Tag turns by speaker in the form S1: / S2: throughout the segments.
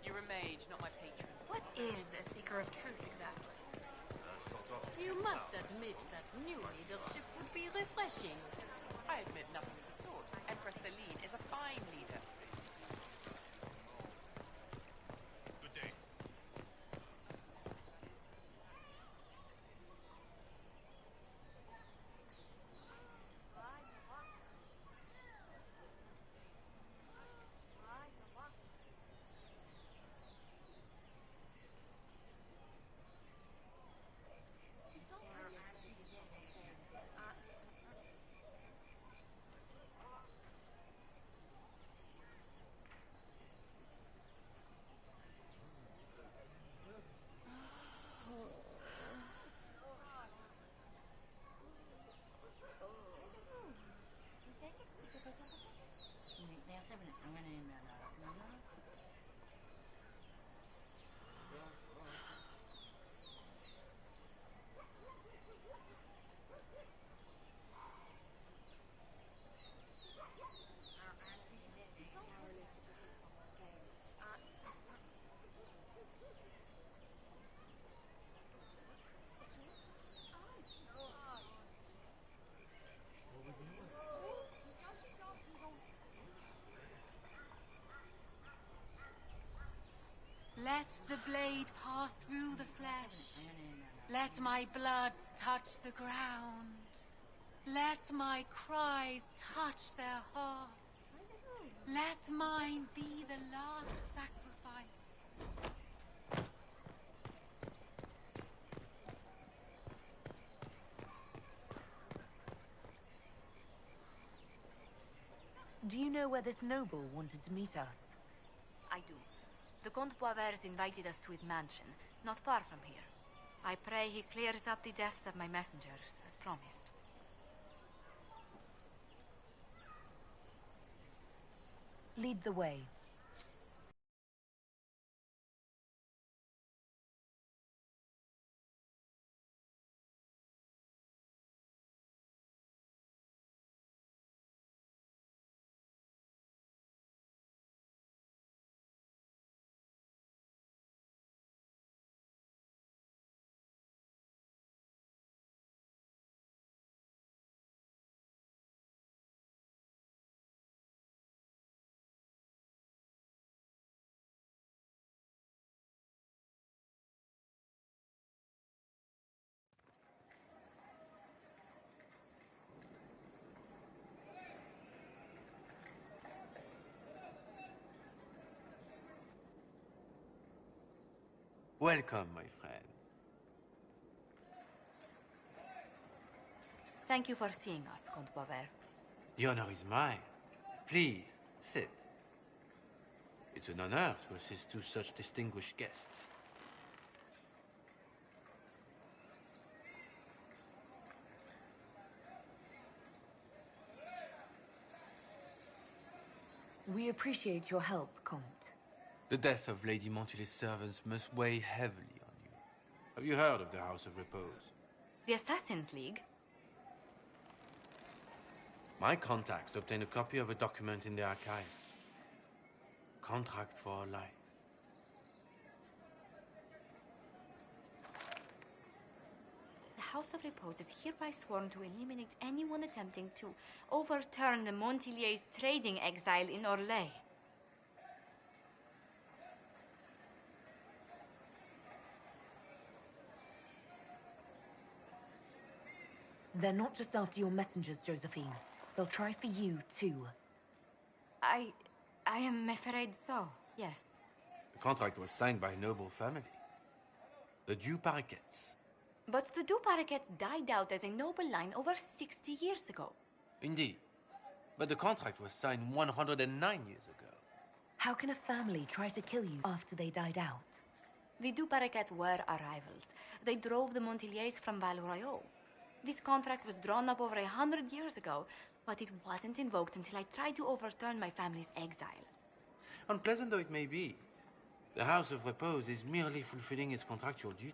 S1: You're a mage, not my patron.
S2: What is a seeker of truth exactly?
S3: You must admit that new leadership would be refreshing.
S1: I admit nothing of the sort. Empress Celene is a fine leader.
S4: Good day.
S3: Let the blade pass through the flesh. Let my blood touch the ground. Let my cries touch their hearts. Let mine be the last sacrifice.
S2: Do you know where this noble wanted to meet us?
S5: I do. The Comte Boisvert's invited us to his mansion, not far from here. I pray he clears up the deaths of my messengers, as promised.
S2: Lead the way.
S6: Welcome, my friend.
S5: Thank you for seeing us, Comte Boisvert.
S6: The honor is mine. Please, sit. It's an honor to assist two such distinguished guests.
S2: We appreciate your help, Comte.
S6: The death of Lady Montily's servants must weigh heavily on you. Have you heard of the House of Repose?
S5: The Assassin's League?
S6: My contacts obtained a copy of a document in the archive. Contract for life.
S5: The House of Repose is hereby sworn to eliminate anyone attempting to overturn the Montiliers' trading exile in Orlais.
S2: They're not just after your messengers, Josephine. They'll try for you, too.
S5: I am afraid so, yes.
S6: The contract was signed by a noble family. The Du Paraquets.
S5: But the Du Paraquets died out as a noble line over 60 years ago.
S6: Indeed. But the contract was signed 109 years ago.
S2: How can a family try to kill you after they died out?
S5: The Du Paraquets were our rivals. They drove the Montiliers from Val Royaux. This contract was drawn up over 100 years ago, but it wasn't invoked until I tried to overturn my family's exile.
S6: Unpleasant though it may be, the House of Repose is merely fulfilling its contractual duties.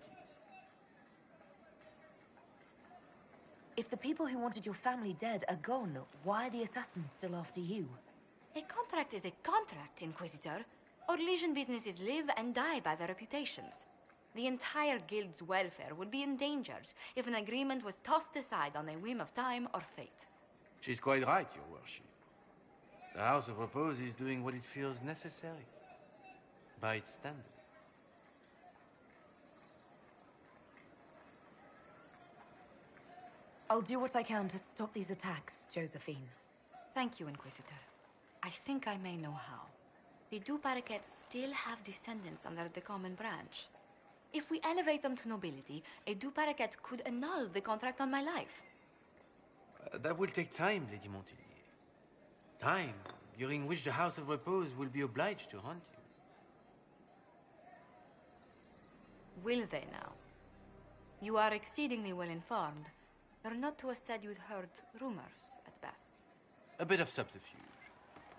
S2: If the people who wanted your family dead are gone, why are the assassins still after you?
S5: A contract is a contract, Inquisitor. Orlesian businesses live and die by their reputations. The entire guild's welfare would be endangered if an agreement was tossed aside on a whim of time or fate.
S6: She's quite right, Your Worship. The House of Repose is doing what it feels necessary, by its standards.
S2: I'll do what I can to stop these attacks, Josephine.
S5: Thank you, Inquisitor. I think I may know how. The Du Paraquets still have descendants under the common branch. If we elevate them to nobility, a Du Paraquet could annul the contract on my life.
S6: That will take time, Lady Montilyet. Time during which the House of Repose will be obliged to hunt you.
S5: Will they now? You are exceedingly well informed. You're not to have said you'd heard rumors, at best.
S6: A bit of subterfuge.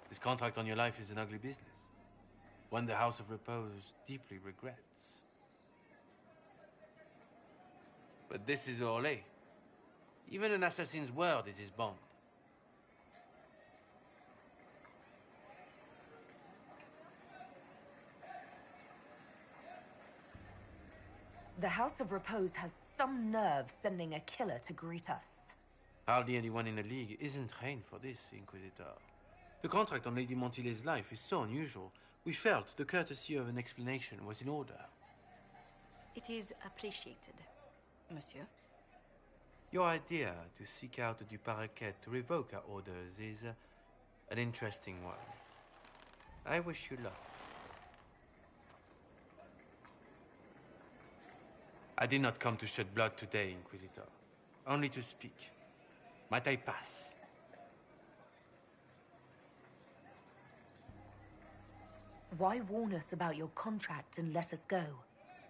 S6: This contract on your life is an ugly business. One the House of Repose deeply regrets. But this is Orlais. Even an assassin's word is his bond.
S2: The House of Repose has some nerve sending a killer to greet us.
S6: Hardly anyone in the League isn't trained for this, Inquisitor. The contract on Lady Montilyet's life is so unusual, we felt the courtesy of an explanation was in order.
S5: It is appreciated, monsieur.
S6: Your idea to seek out the Du Paraquet to revoke our orders is an interesting one. I wish you luck. I did not come to shed blood today, Inquisitor. Only to speak. Might I pass?
S2: Why warn us about your contract and let us go?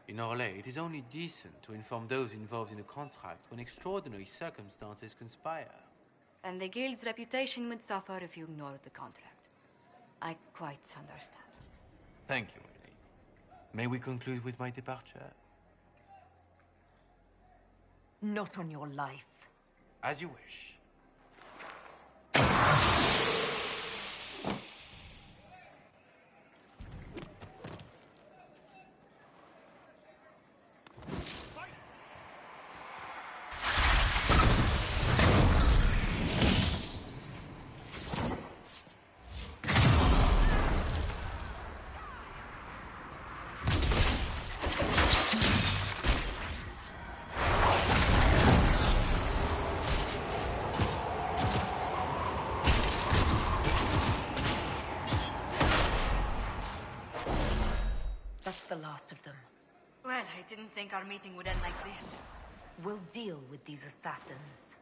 S6: In Orlais, it is only decent to inform those involved in a contract when extraordinary circumstances conspire.
S5: And the guild's reputation would suffer if you ignored the contract. I quite understand.
S6: Thank you, my lady. May we conclude with my departure?
S2: Not on your life.
S6: As you wish.
S2: That's the last of them.
S5: Well, I didn't think our meeting would end like this.
S2: We'll deal with these assassins.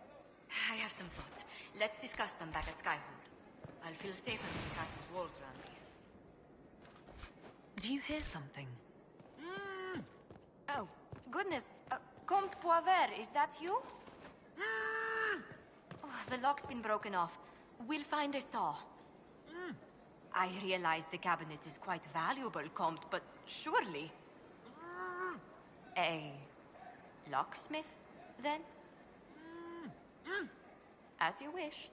S5: I have some thoughts. Let's discuss them back at Skyhold. I'll feel safer with the castle's walls around me.
S2: Do you hear something?
S5: Oh, goodness. Comte Poivert, is that you? Oh, the lock's been broken off. We'll find a saw. I realize the cabinet is quite valuable, Comte, but surely... A locksmith, then? As you wish.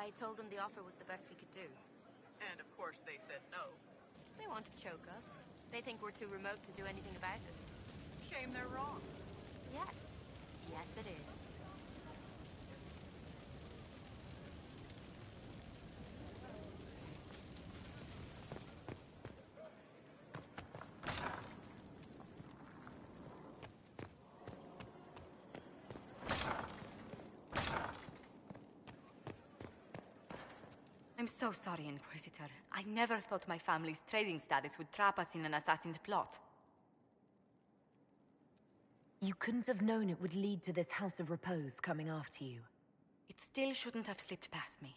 S5: I told them the offer was the best we could do.
S1: And of course they said no.
S5: They want to choke us. They think we're too remote to do anything about it.
S1: Shame they're wrong.
S5: Yes. Yes, it is. I'm so sorry, Inquisitor. I never thought my family's trading status would trap us in an assassin's plot.
S2: You couldn't have known it would lead to this House of Repose coming after you.
S5: It still shouldn't have slipped past me.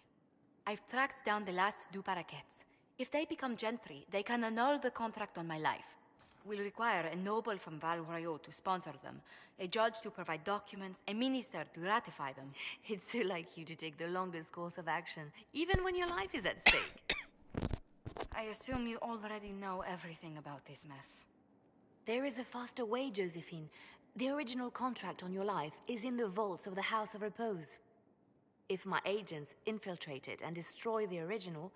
S5: I've tracked down the last Du Paraquets. If they become gentry, they can annul the contract on my life. We'll require a noble from Val Royeaux to sponsor them, a judge to provide documents, a minister to ratify them.
S7: It's so like you to take the longest course of action, even when your life is at stake.
S5: I assume you already know everything about this mess.
S7: There is a faster way, Josephine. The original contract on your life is in the vaults of the House of Repose. If my agents infiltrate it and destroy the original,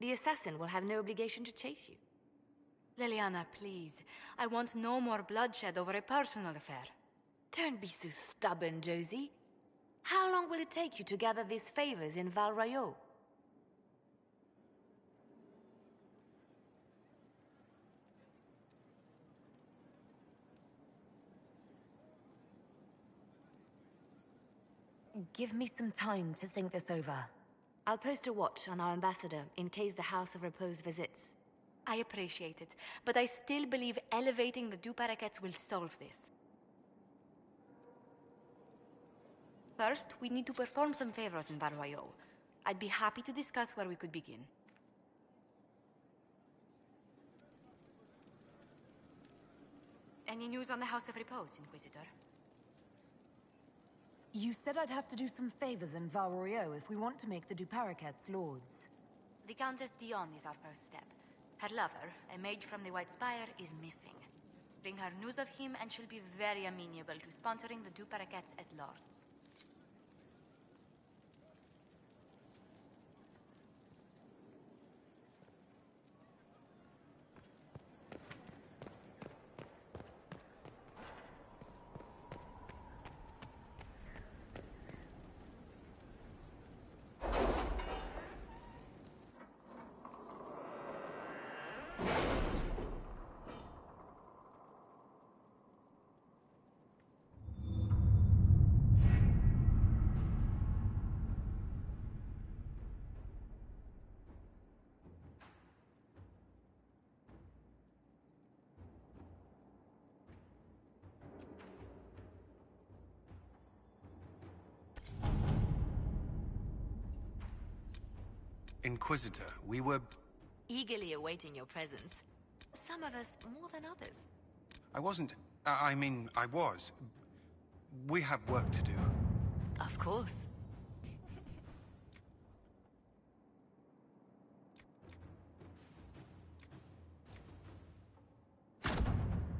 S7: the assassin will have no obligation to chase you.
S5: Liliana, please. I want no more bloodshed over a personal affair.
S7: Don't be so stubborn, Josie. How long will it take you to gather these favors in Val Royeaux?
S2: Give me some time to think this over.
S7: I'll post a watch on our ambassador in case the House of Repose visits.
S5: I appreciate it, but I still believe elevating the Du Paraquets will solve this. First, we need to perform some favors in Val Royeaux. I'd be happy to discuss where we could begin. Any news on the House of Repose, Inquisitor?
S2: You said I'd have to do some favors in Val Royeaux if we want to make the Du Paraquets lords.
S5: The Countess Dion is our first step. Her lover, a mage from the White Spire, is missing. Bring her news of him and she'll be very amenable to sponsoring the Du Paraquets as lords.
S8: Inquisitor, we were...
S7: Eagerly awaiting your presence. Some of us more than others.
S8: I wasn't... I mean, I was. We have work to do.
S7: Of course.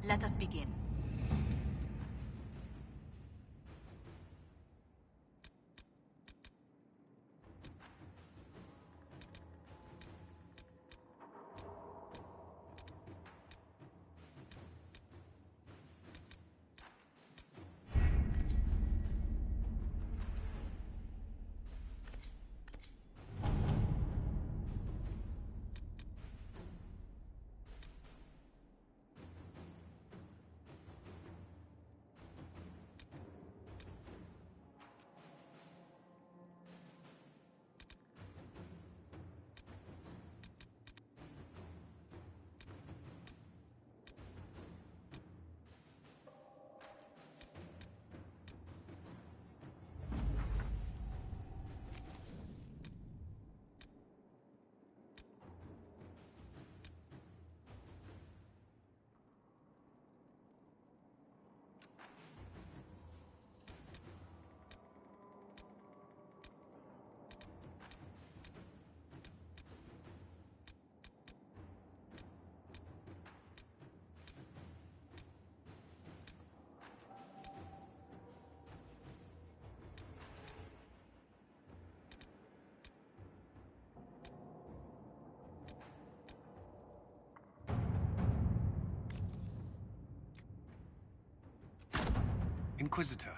S5: Let us begin.
S8: Inquisitor.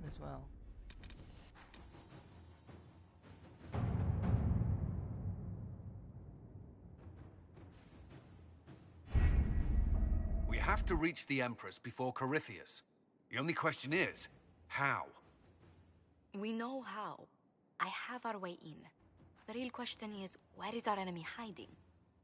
S9: As well.
S10: We have to reach the Empress before Corypheus. The only question is, how?
S5: We know how. I have our way in. The real question is, where is our enemy hiding?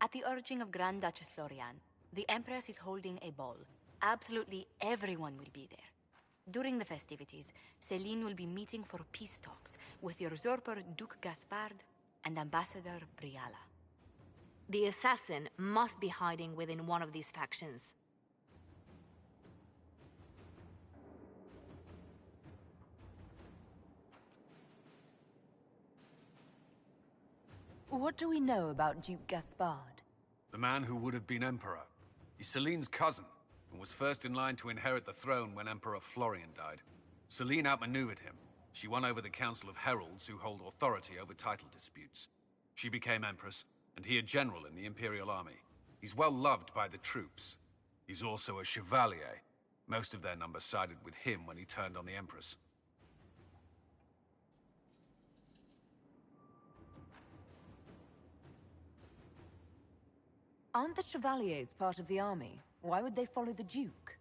S5: At the urging of Grand Duchess Florian, the Empress is holding a ball. Absolutely everyone will be there. During the festivities, Celene will be meeting for peace talks with the usurper Duke Gaspard and Ambassador Briala.
S7: The assassin must be hiding within one of these factions.
S2: What do we know about Duke Gaspard?
S10: The man who would have been Emperor. He's Celene's cousin, and was first in line to inherit the throne when Emperor Florian died. Celene outmaneuvered him. She won over the Council of Heralds, who hold authority over title disputes. She became Empress, and he a general in the Imperial Army. He's well loved by the troops. He's also a Chevalier. Most of their number sided with him when he turned on the Empress.
S2: Aren't the Chevaliers part of the army? Why would they follow the Duke?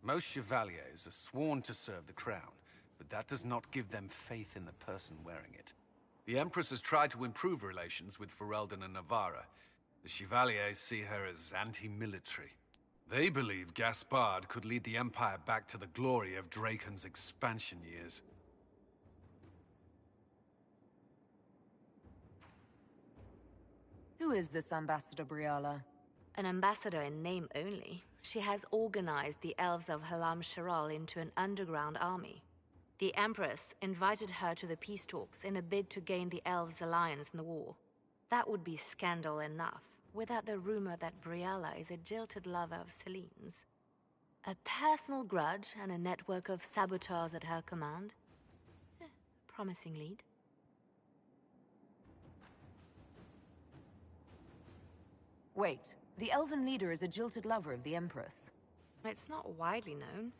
S10: Most Chevaliers are sworn to serve the crown, but that does not give them faith in the person wearing it. The Empress has tried to improve relations with Ferelden and Navarra. The Chevaliers see her as anti-military. They believe Gaspard could lead the Empire back to the glory of Draken's expansion years.
S2: Who is this Ambassador Briala?
S7: An ambassador in name only. She has organized the elves of Halam Sharal into an underground army. The Empress invited her to the peace talks in a bid to gain the elves' alliance in the war. That would be scandal enough, without the rumor that Briala is a jilted lover of Celene's. A personal grudge and a network of saboteurs at her command. Promising lead.
S2: Wait, the elven leader is a jilted lover of the Empress.
S7: It's not widely known.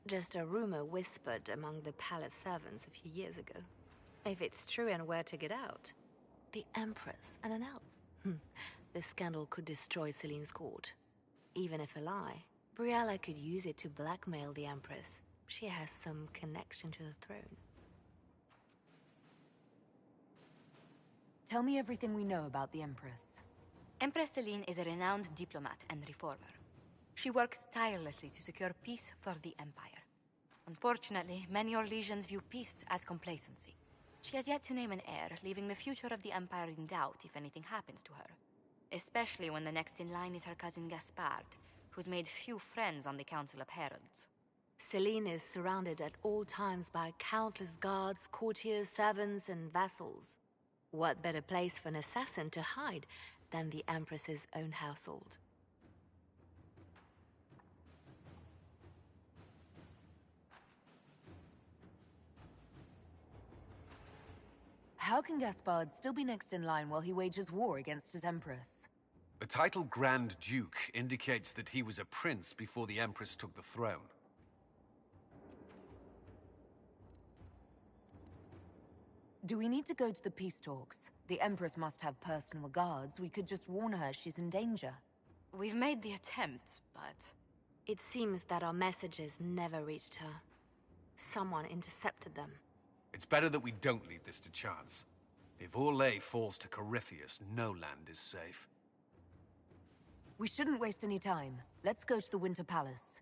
S7: Just a rumor whispered among the palace servants a few years ago. If it's true and were to get out, the Empress and an elf. The scandal could destroy Celene's court. Even if a lie, Briala could use it to blackmail the Empress. She has some connection to the throne.
S2: Tell me everything we know about the Empress.
S5: Empress Celene is a renowned diplomat and reformer. She works tirelessly to secure peace for the Empire. Unfortunately, many Orlesians view peace as complacency. She has yet to name an heir, leaving the future of the Empire in doubt if anything happens to her. Especially when the next in line is her cousin Gaspard, who's made few friends on the Council of Heralds.
S7: Celene is surrounded at all times by countless guards, courtiers, servants, and vassals. What better place for an assassin to hide than the Empress's own household?
S2: How can Gaspard still be next in line while he wages war against his Empress?
S10: The title Grand Duke indicates that he was a prince before the Empress took the throne.
S2: Do we need to go to the peace talks? The Empress must have personal guards. We could just warn her she's in danger.
S5: We've made the attempt, but...
S7: It seems that our messages never reached her. Someone intercepted them.
S10: It's better that we don't leave this to chance. If Orlais falls to Corypheus, no land is safe.
S2: We shouldn't waste any time. Let's go to the Winter Palace.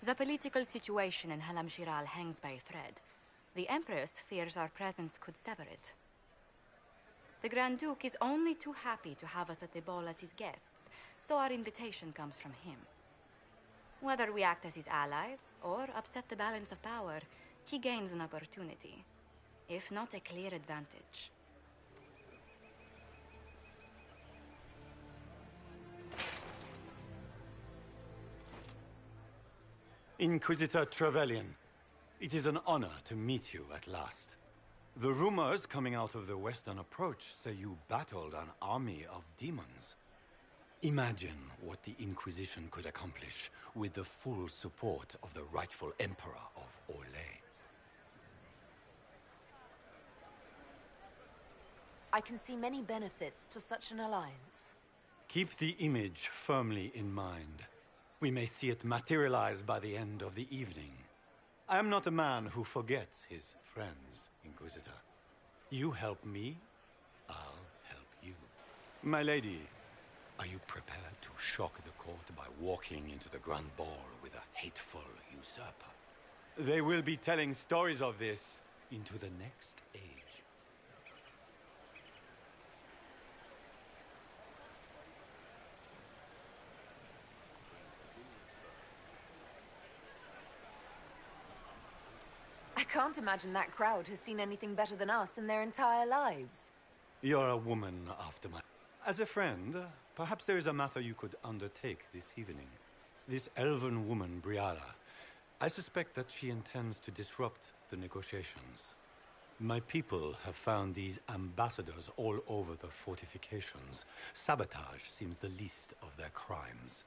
S5: The political situation in Halam Shiral hangs by a thread. The Empress fears our presence could sever it. The Grand Duke is only too happy to have us at the ball as his guests, so our invitation comes from him. Whether we act as his allies or upset the balance of power, he gains an opportunity, if not a clear advantage.
S11: Inquisitor Trevelyan, it is an honor to meet you at last. The rumors coming out of the Western Approach say you battled an army of demons. Imagine what the Inquisition could accomplish with the full support of the rightful Emperor of Orlais.
S2: I can see many benefits to such an alliance.
S11: Keep the image firmly in mind. We may see it materialize by the end of the evening. I am not a man who forgets his friends, Inquisitor. You help me, I'll help you. My lady, are you prepared to shock the court by walking into the Grand Ball with a hateful usurper? They will be telling stories of this into the next age.
S2: I can't imagine that crowd has seen anything better than us in their entire lives.
S11: You're a woman after my... As a friend, perhaps there is a matter you could undertake this evening. This elven woman, Briala, I suspect that she intends to disrupt the negotiations. My people have found these ambassadors all over the fortifications. Sabotage seems the least of their crimes.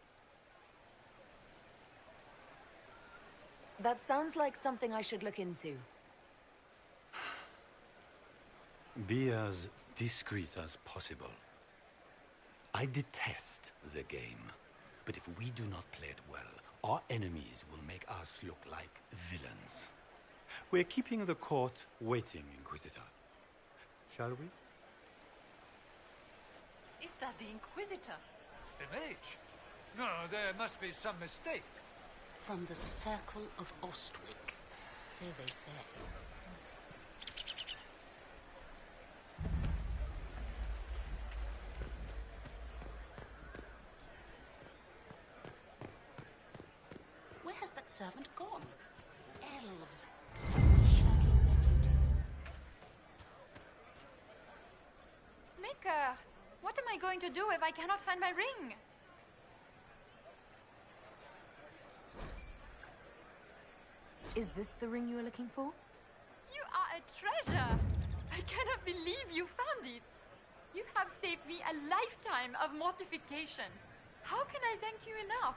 S2: That sounds like something I should look into.
S11: Be as discreet as possible. I detest the game, but if we do not play it well, our enemies will make us look like villains. We're keeping the court waiting, Inquisitor. Shall we?
S1: Is that the Inquisitor?
S12: A mage? No, there must be some mistake.
S13: From the Circle of Ostwick, so they say. Where has that servant gone? Elves. Shirking their duties.
S3: Mika, what am I going to do if I cannot find my ring?
S2: Is this the ring you are looking for?
S3: You are a treasure! I cannot believe you found it! You have saved me a lifetime of mortification. How can I thank you enough?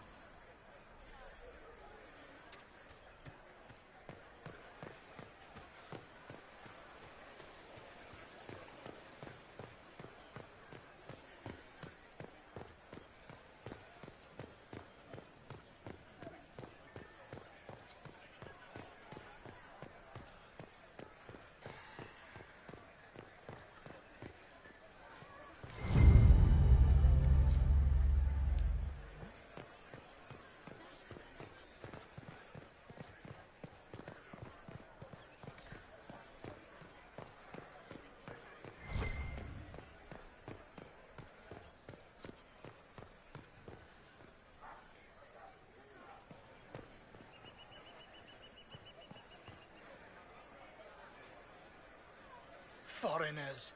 S12: Foreigners.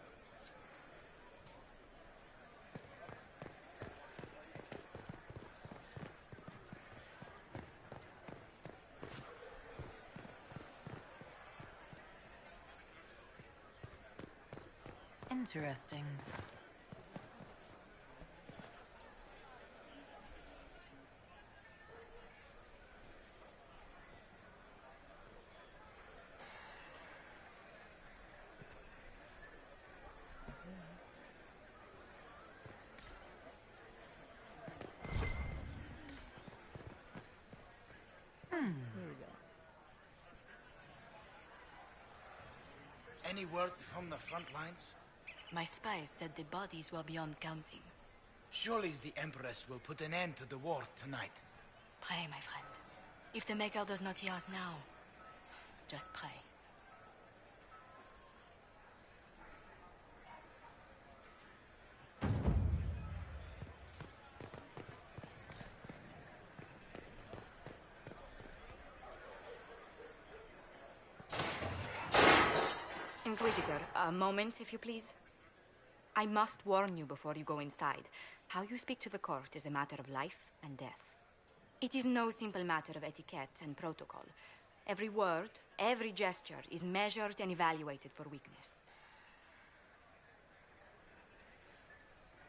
S2: Interesting.
S9: There we go.
S12: Any word from the front lines?
S5: My spies said the bodies were beyond counting.
S12: Surely the Empress will put an end to the war tonight.
S5: Pray, my friend. If the Maker does not hear us now, just pray. Inquisitor, a moment, if you please. I must warn you before you go inside. How you speak to the court is a matter of life and death. It is no simple matter of etiquette and protocol. Every word, every gesture is measured and evaluated for weakness.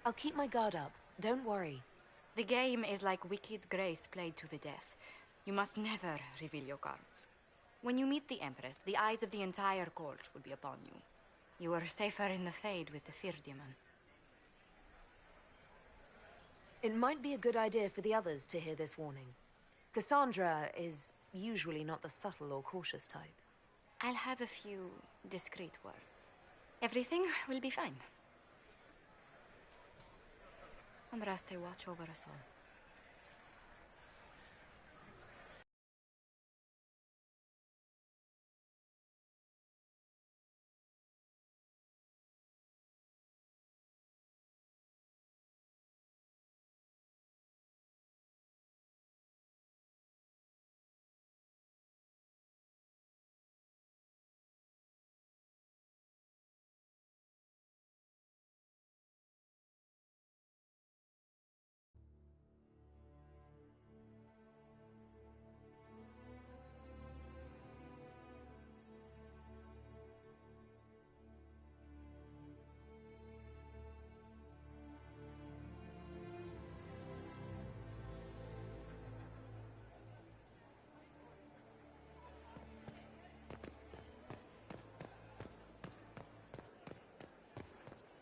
S2: I'll keep my guard up. Don't worry.
S5: The game is like Wicked Grace played to the death. You must never reveal your cards. When you meet the Empress, the eyes of the entire court will be upon you. You are safer in the Fade with the Fear Demon.
S2: It might be a good idea for the others to hear this warning. Cassandra is usually not the subtle or cautious type.
S5: I'll have a few discreet words. Everything will be fine. Andraste, watch over us all.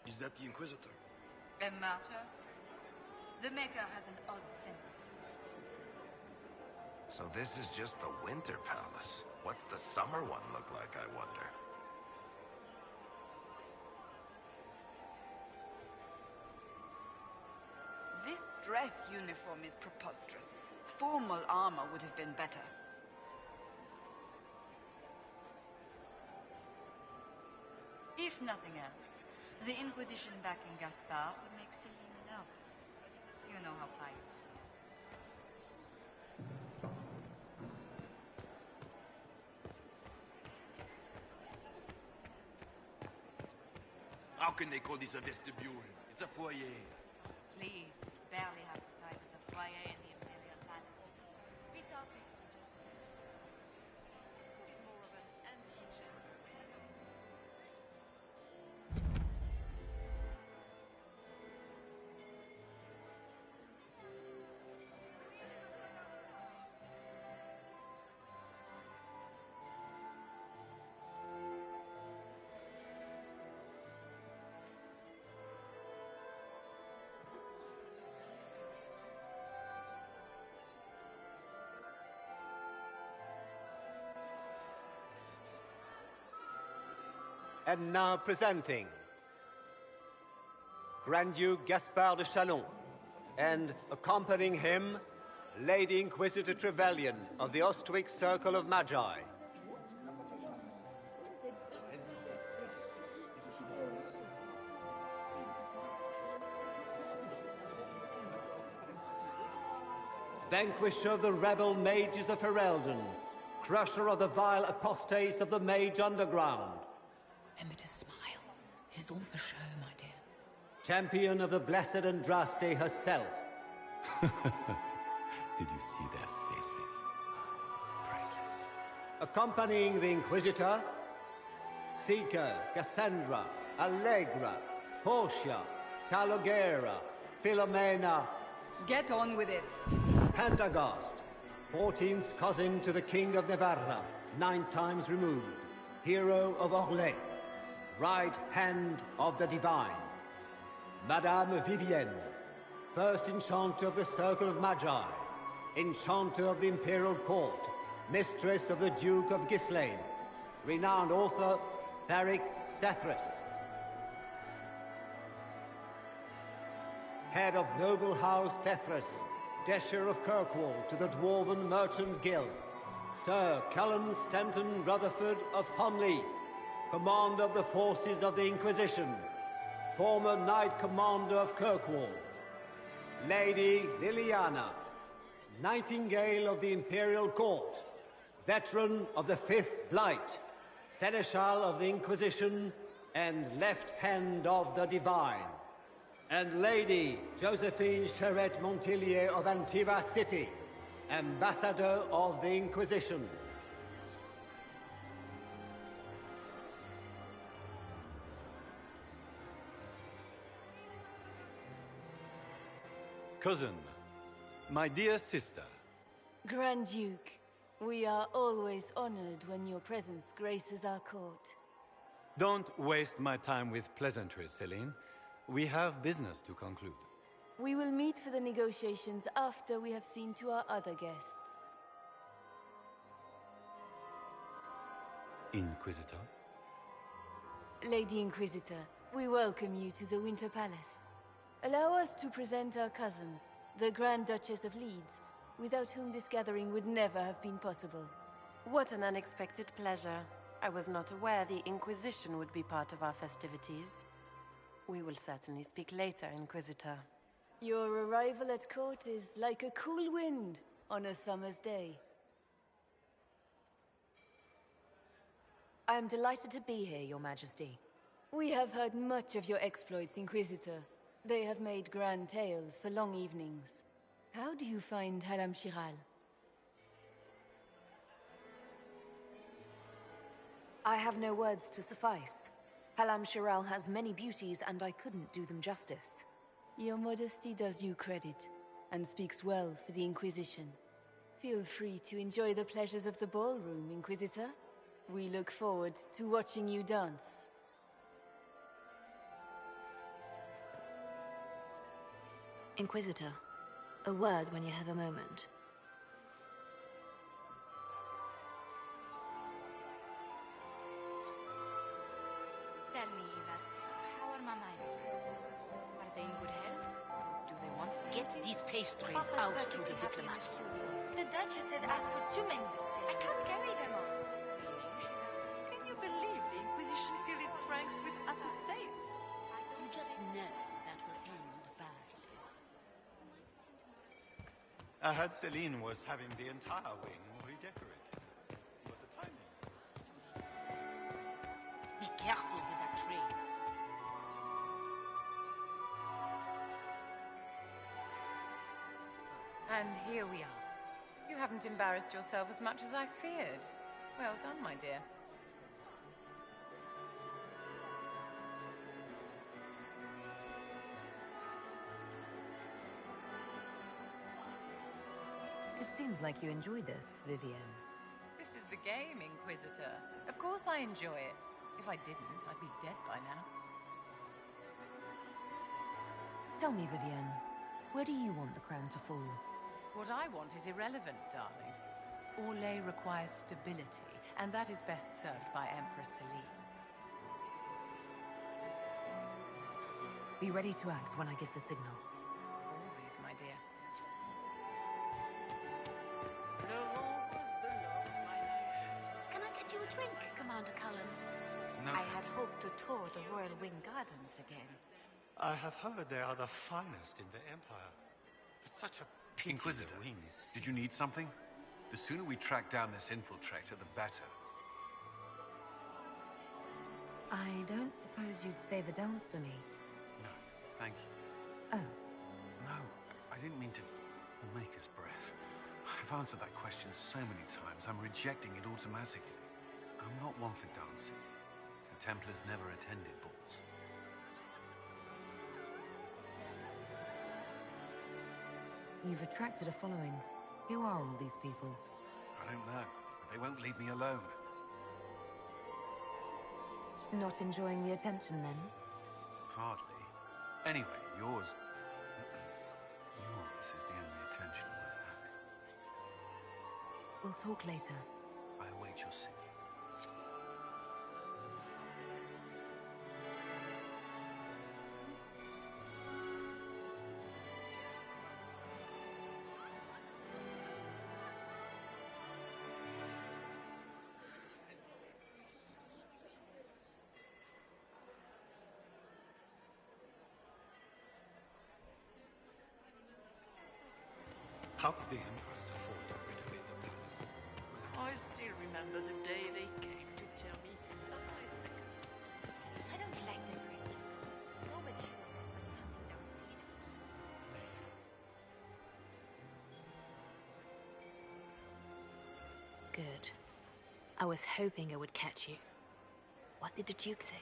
S14: Is that the Inquisitor?
S1: A martyr? The Maker has an odd sense of
S15: So this is just the Winter Palace. What's the summer one look like, I wonder?
S16: This dress uniform is preposterous. Formal armor would have been better.
S1: If nothing else, the Inquisition back in Gaspard would make Celene nervous. You know how pious she is.
S14: How can they call this a vestibule? It's a foyer.
S1: Please, it's barely half the size of the foyer in the Imperial Palace. It's obviously just a vestibule. Bit more of an antechamber.
S17: And now presenting Grand Duke Gaspard de Chalon, and accompanying him, Lady Inquisitor Trevelyan of the Ostwick Circle of Magi. Vanquisher of the rebel mages of Ferelden, crusher of the vile apostates of the Mage Underground.
S13: Remember to smile. This is all for show, my dear.
S17: Champion of the blessed Andraste herself.
S18: Did you see their faces? Priceless.
S17: Accompanying the Inquisitor, Seeker, Cassandra, Allegra, Portia, Calogera, Philomena.
S16: Get on with it.
S17: Pantagast, 14th cousin to the King of Navarra, 9 times removed. Hero of Orlais, right hand of the Divine. Madame Vivienne, first enchanter of the Circle of Magi, enchanter of the Imperial Court, mistress of the Duke of Ghislaine, renowned author, Tharic Dethras. Head of Noble House Dethras, Desher of Kirkwall to the Dwarven Merchants Guild. Sir Callum Stanton Rutherford of Honley, Commander of the Forces of the Inquisition, former Knight Commander of Kirkwall. Lady Liliana, Nightingale of the Imperial Court, veteran of the Fifth Blight, Seneschal of the Inquisition, and Left Hand of the Divine. And Lady Josephine Charette Montillier of Antiva City, Ambassador of the Inquisition.
S11: Cousin, my dear sister.
S19: Grand Duke, we are always honored when your presence graces our court.
S11: Don't waste my time with pleasantries, Celene. We have business to conclude.
S19: We will meet for the negotiations after we have seen to our other guests.
S11: Inquisitor?
S19: Lady Inquisitor, we welcome you to the Winter Palace. Allow us to present our cousin, the Grand Duchess of Leeds, without whom this gathering would never have been possible.
S20: What an unexpected pleasure. I was not aware the Inquisition would be part of our festivities. We will certainly speak later, Inquisitor.
S19: Your arrival at court is like a cool wind on a summer's day.
S2: I am delighted to be here, Your Majesty.
S19: We have heard much of your exploits, Inquisitor. They have made grand tales for long evenings. How do you find Halam Shiral?
S2: I have no words to suffice. Halam Shiral has many beauties, and I couldn't do them justice.
S19: Your modesty does you credit, and speaks well for the Inquisition. Feel free to enjoy the pleasures of the ballroom, Inquisitor. We look forward to watching you dance.
S7: Inquisitor, a word when you have a moment.
S5: Tell me, Yvette, how are my minor? Are they in good health? Do they want food?
S13: Get these pastries
S1: Papa's
S13: out to
S1: perfectly
S13: the
S1: happy in
S13: diplomats.
S1: studio. The Duchess has asked for 2 men. I can't carry them all.
S21: Can you believe the Inquisition filled its ranks with apostates?
S13: You just know that will end badly.
S11: I heard Celene was having the entire wing redecorated. What the timing?
S13: Be careful with that train.
S3: And here we are. You haven't embarrassed yourself as much as I feared. Well done, my dear.
S2: It seems like you enjoy this, Vivienne.
S3: This is the game, Inquisitor. Of course I enjoy it. If I didn't, I'd be dead by now.
S2: Tell me, Vivienne, where do you want the crown to fall?
S3: What I want is irrelevant, darling. Orlais requires stability, and that is best served by Empress Celene.
S2: Be ready to act when I give the signal.
S3: Always, my dear.
S13: Can I get you a drink, Commander Cullen?
S1: I had hoped to tour the Royal Wing Gardens again.
S11: I have heard they are the finest in the Empire. It's such a pity
S10: Inquisitor,
S11: the wing is...
S10: did you need something? The sooner we track down this infiltrator, the better.
S2: I don't suppose you'd save a dance for me.
S10: No, thank you.
S2: Oh.
S10: No, I didn't mean to make us breath. I've answered that question so many times, I'm rejecting it automatically. I'm not one for dancing. The Templars never attended balls.
S2: You've attracted a following. Who are all these people?
S10: I don't know, but they won't leave me alone.
S2: Not enjoying the attention, then?
S10: Hardly. Anyway, yours is the only attention worth having.
S2: We'll talk later.
S10: I await your signal.
S11: How could the Emperors afford to renovate the palace?
S21: I still remember the day they came to tell me that my second...
S7: I don't like that creature. Nobody should have messed with hunting down Cedars. Good. I was hoping I would catch you. What did the Duke say?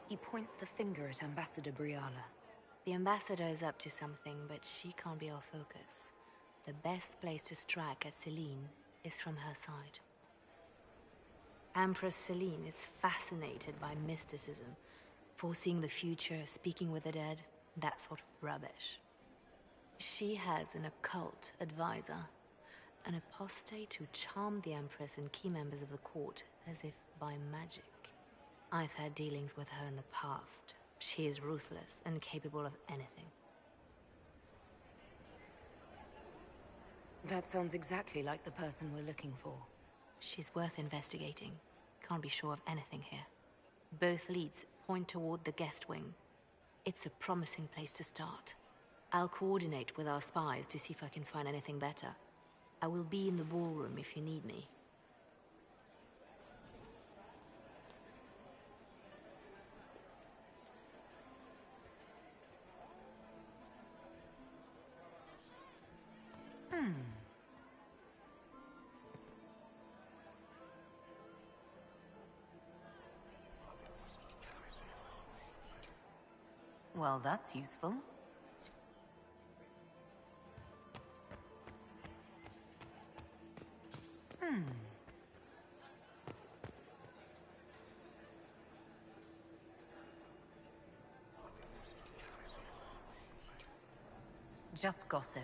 S2: He points the finger at Ambassador Briala.
S7: The ambassador is up to something, but she can't be our focus. The best place to strike at Celene is from her side. Empress Celene is fascinated by mysticism, foreseeing the future, speaking with the dead, that sort of rubbish. She has an occult advisor, an apostate who charmed the Empress and key members of the court as if by magic. I've had dealings with her in the past. She is ruthless and capable of anything.
S2: That sounds exactly like the person we're looking for.
S7: She's worth investigating. Can't be sure of anything here. Both leads point toward the guest wing. It's a promising place to start. I'll coordinate with our spies to see if I can find anything better. I will be in the ballroom if you need me.
S2: Well, that's useful. Just gossip.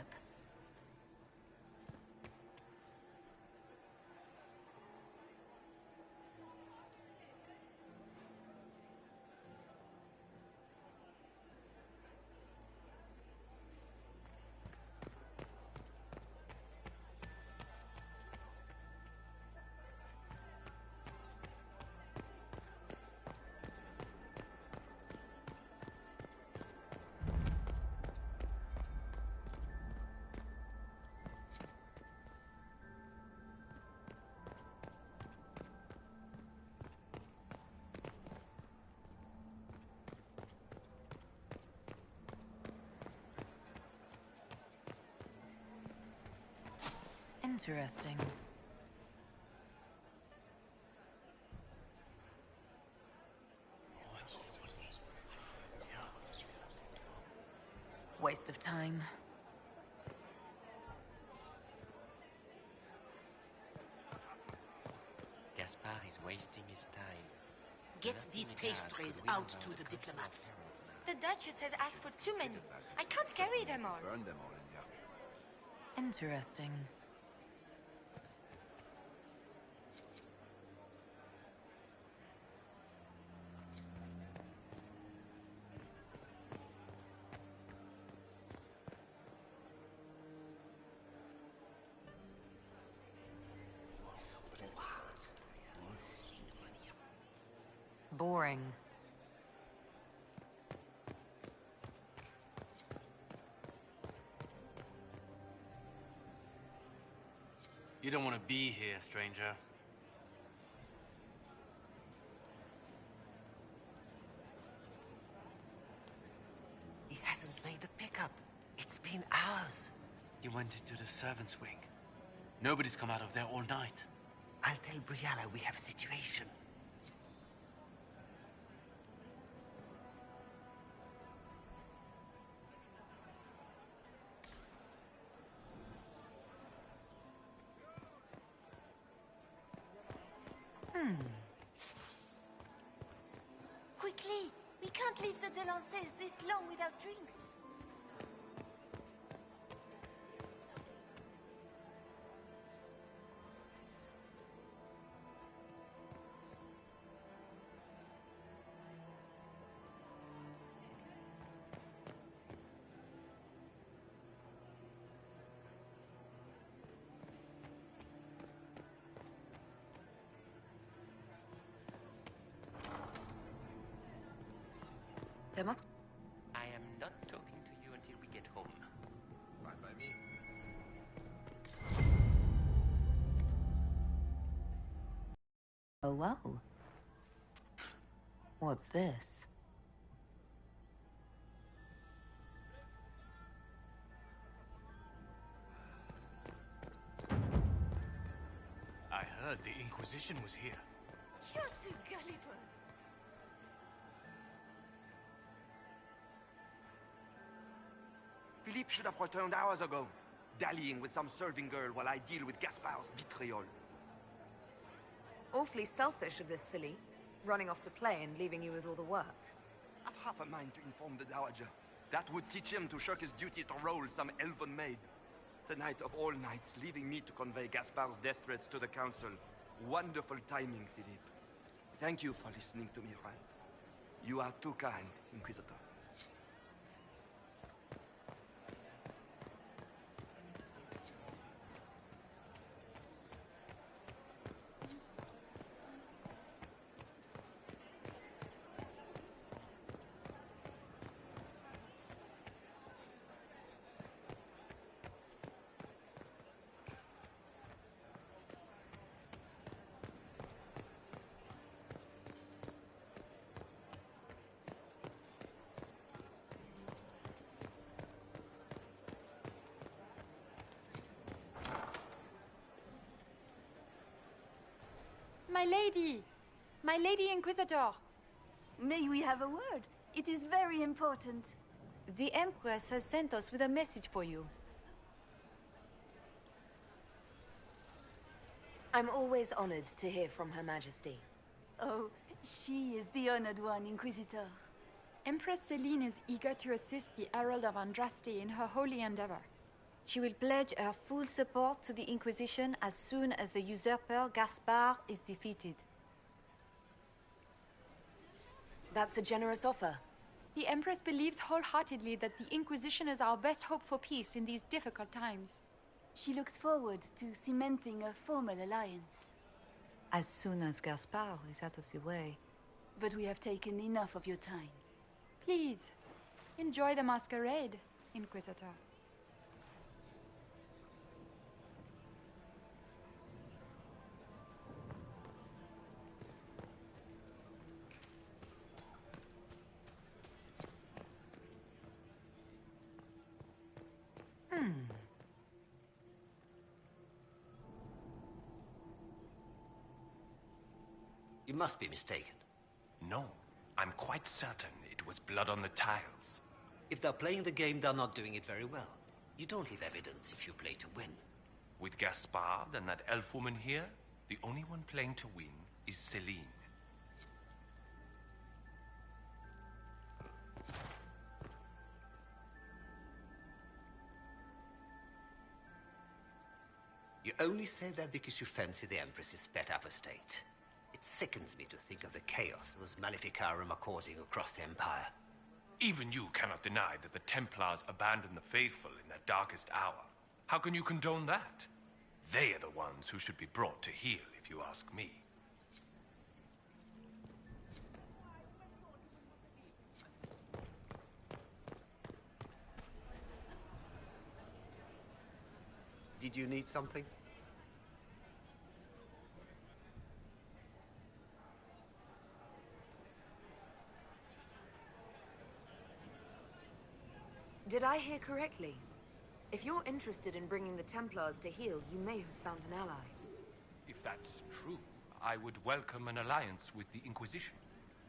S2: Interesting. Waste of time.
S4: Gaspard is wasting his time.
S13: Get these pastries out to the diplomats.
S1: The Duchess has asked for too many. I can't carry them all.
S14: Burn them all in there.
S2: Interesting. Boring.
S6: You don't want to be here, stranger.
S4: He hasn't made the pickup. It's been hours.
S6: You went into the servants' wing. Nobody's come out of there all night.
S4: I'll tell Briala we have a situation.
S1: Quickly! We can't leave the Delancers this long without drinks.
S2: There must...
S4: I am not talking to you until we get home.
S14: Fine by me.
S2: Oh, well. What's this?
S14: I heard the Inquisition was here.
S1: You're too gullible.
S14: Philippe should have returned hours ago, dallying with some serving girl while I deal with Gaspard's vitriol.
S2: Awfully selfish of this filly, running off to play and leaving you with all the work.
S14: I've half a mind to inform the Dowager. That would teach him to shirk his duties to roll some elven maid. Tonight of all nights, leaving me to convey Gaspard's death threats to the Council. Wonderful timing, Philippe. Thank you for listening to me rant. You are too kind, Inquisitor.
S3: My lady Inquisitor.
S19: May we have a word? It is very important.
S8: The Empress has sent us with a message for you.
S2: I'm always honored to hear from Her Majesty.
S19: Oh, she is the honored one, Inquisitor.
S3: Empress Celene is eager to assist the Herald of Andraste in her holy endeavor.
S8: She will pledge her full support to the Inquisition as soon as the usurper Gaspard is defeated.
S2: That's a generous offer.
S3: The Empress believes wholeheartedly that the Inquisition is our best hope for peace in these difficult times.
S19: She looks forward to cementing a formal alliance.
S8: As soon as Gaspard is out of the way.
S19: But we have taken enough of your time.
S3: Please, enjoy the masquerade, Inquisitor.
S4: You must be mistaken.
S22: No, I'm quite certain it was blood on the tiles.
S4: If they're playing the game, they're not doing it very well. You don't leave evidence if you play to win.
S22: With Gaspard and that elf woman here, the only one playing to win is Celene.
S4: You only say that because you fancy the Empress's sped up estate. It sickens me to think of the chaos those Maleficarum are causing across the Empire.
S22: Even you cannot deny that the Templars abandoned the faithful in their darkest hour. How can you condone that? They are the ones who should be brought to heel, if you ask me.
S4: Did you need something?
S2: Did I hear correctly? If you're interested in bringing the Templars to heel, you may have found an ally.
S22: If that's true, I would welcome an alliance with the Inquisition.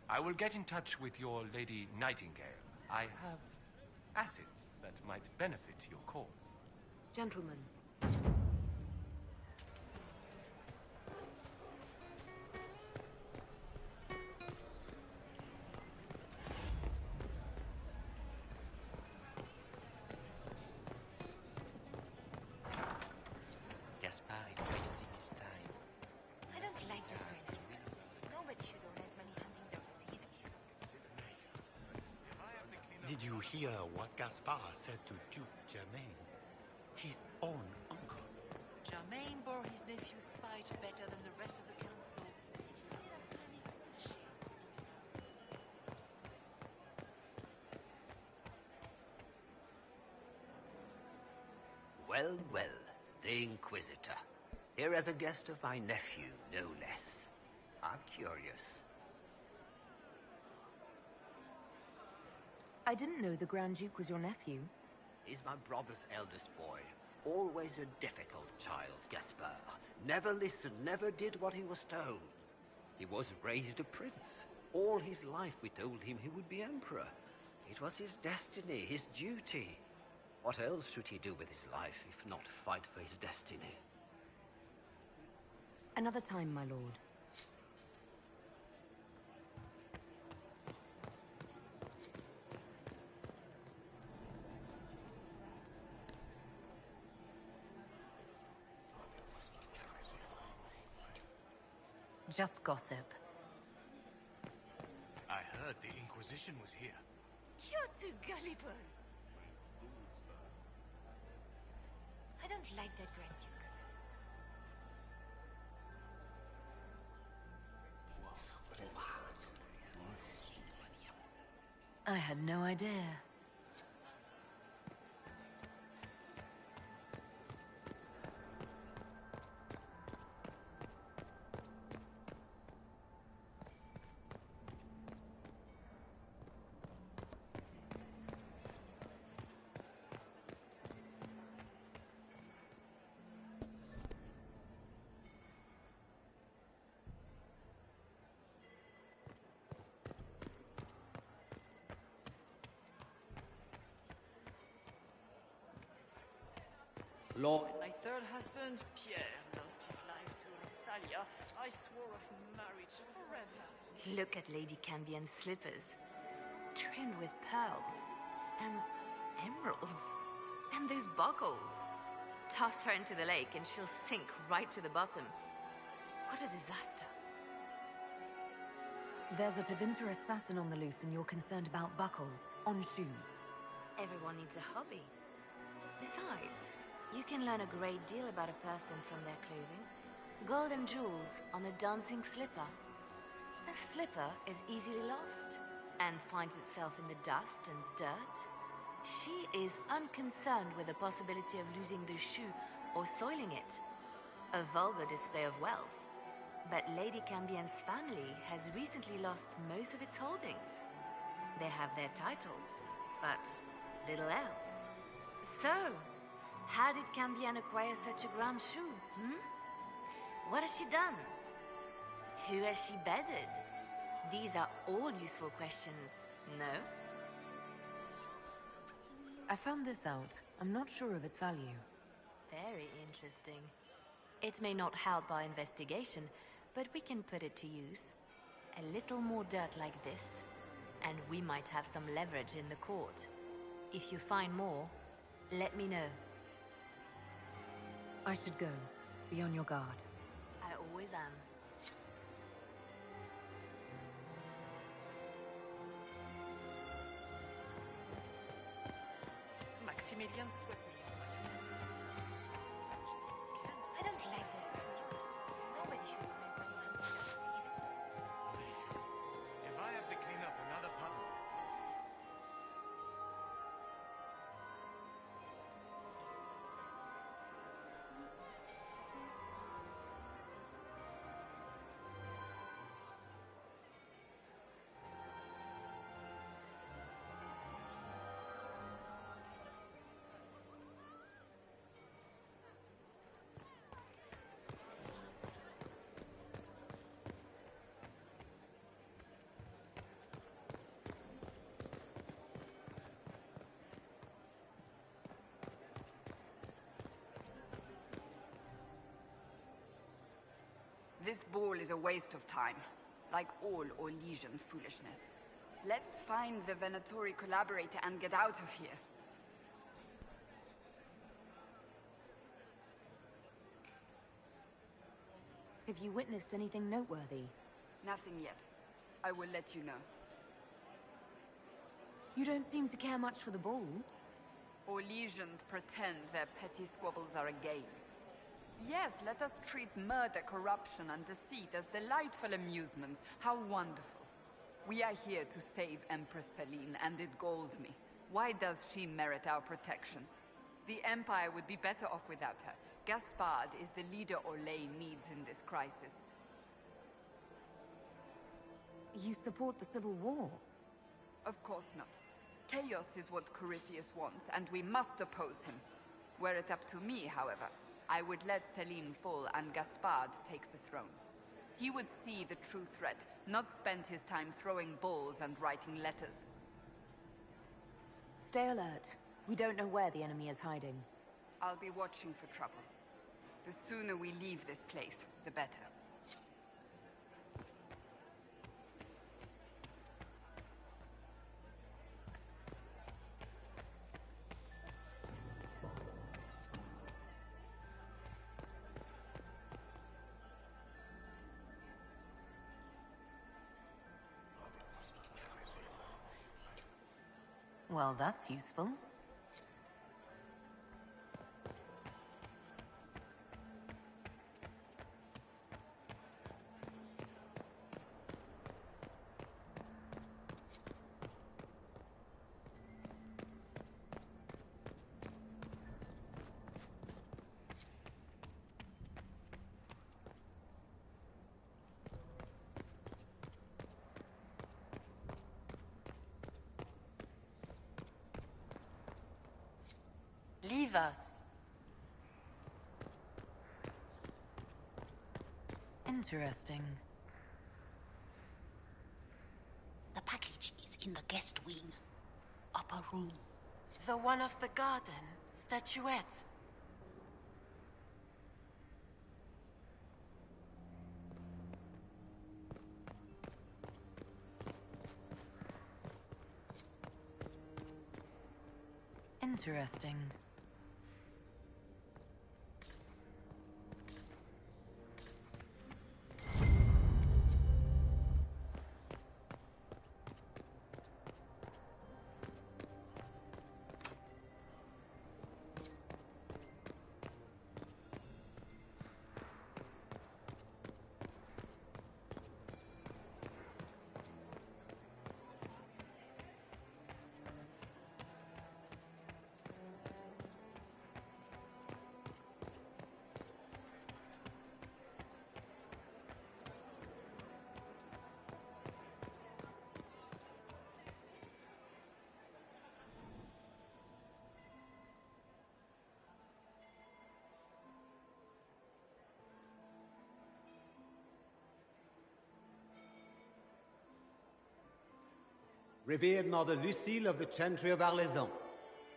S22: I will get in touch with your Lady Nightingale. I have assets that might benefit your cause.
S2: Gentlemen.
S4: Gaspard is wasting his time.
S1: I don't like that way. Nobody should own as many hunting dogs as he does.
S11: Did you hear what Gaspard said to Duke Germain? His own uncle.
S21: Germain bore his nephew's spite better than the rest of the council.
S4: Well, well, the Inquisitor. Here as a guest of my nephew, no less. I'm curious.
S2: I didn't know the Grand Duke was your nephew.
S4: He's my brother's eldest boy. Always a difficult child, Gaspard. Never listened, never did what he was told. He was raised a prince. All his life we told him he would be emperor. It was his destiny, his duty. What else should he do with his life, if not fight for his destiny?
S2: Another time, my lord. Just gossip.
S9: I heard the Inquisition was here.
S7: You're too gullible. I don't like that Grand Duke.
S2: I had no idea.
S12: Lord. My third husband, Pierre, lost his life to Rosalia. I swore of marriage forever.
S7: Look at Lady Cambien's slippers. Trimmed with pearls. And emeralds. And those buckles. Toss her into the lake and she'll sink right to the bottom. What a disaster.
S2: There's a Tevinter assassin on the loose and you're concerned about buckles on shoes.
S7: Everyone needs a hobby. Besides, you can learn a great deal about a person from their clothing. Gold and jewels on a dancing slipper. A slipper is easily lost and finds itself in the dust and dirt. She is unconcerned with the possibility of losing the shoe or soiling it. A vulgar display of wealth. But Lady Cambien's family has recently lost most of its holdings. They have their title, but little else. So, how did Cambien acquire such a grand shoe, What has she done? Who has she bedded? These are all useful questions, no?
S2: I found this out. I'm not sure of its value.
S7: Very interesting. It may not help our investigation, but we can put it to use. A little more dirt like this, and we might have some leverage in the court. If you find more, let me know.
S2: I should go. Be on your guard.
S7: I always am.
S12: Maximilian swept me on my feet.
S7: I don't like that Grand Duke. Nobody should praise anyone who doesn't see it.
S9: If I have to clean up another puddle,
S16: This ball is a waste of time, like all Orlesian foolishness. Let's find the Venatori collaborator and get out of here.
S2: Have you witnessed anything noteworthy?
S16: Nothing yet. I will let you know.
S2: You don't seem to care much for the ball.
S16: Orlesians pretend their petty squabbles are a game. Yes, let us treat murder, corruption, and deceit as delightful amusements. How wonderful. We are here to save Empress Celene, and it galls me. Why does she merit our protection? The Empire would be better off without her. Gaspard is the leader Orlais needs in this crisis.
S2: you support the Civil War?
S16: Of course not. Chaos is what Corypheus wants, and we must oppose him. Were it up to me, however, I would let Celene fall and Gaspard take the throne. He would see the true threat, not spend his time throwing balls and writing letters.
S2: Stay alert. We don't know where the enemy is hiding.
S16: I'll be watching for trouble. The sooner we leave this place, the better.
S2: Well, that's useful.
S20: Leave us.
S2: Interesting.
S13: The package is in the guest wing. Upper room.
S20: The one of the garden. Statuette.
S2: Interesting.
S17: Revered Mother Lucille of the Chantry of Arlezon,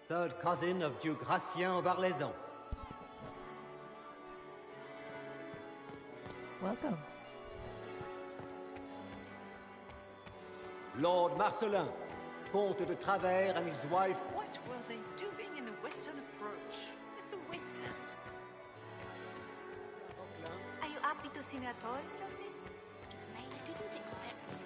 S17: third cousin of Duke Gratien of Arlezon.
S15: Welcome.
S17: Lord Marcelin, Comte de Travers and his wife.
S12: What were they doing in the western approach? It's a wasteland.
S8: Are you happy to see me at all, Josie?
S13: It's May. I didn't expect this.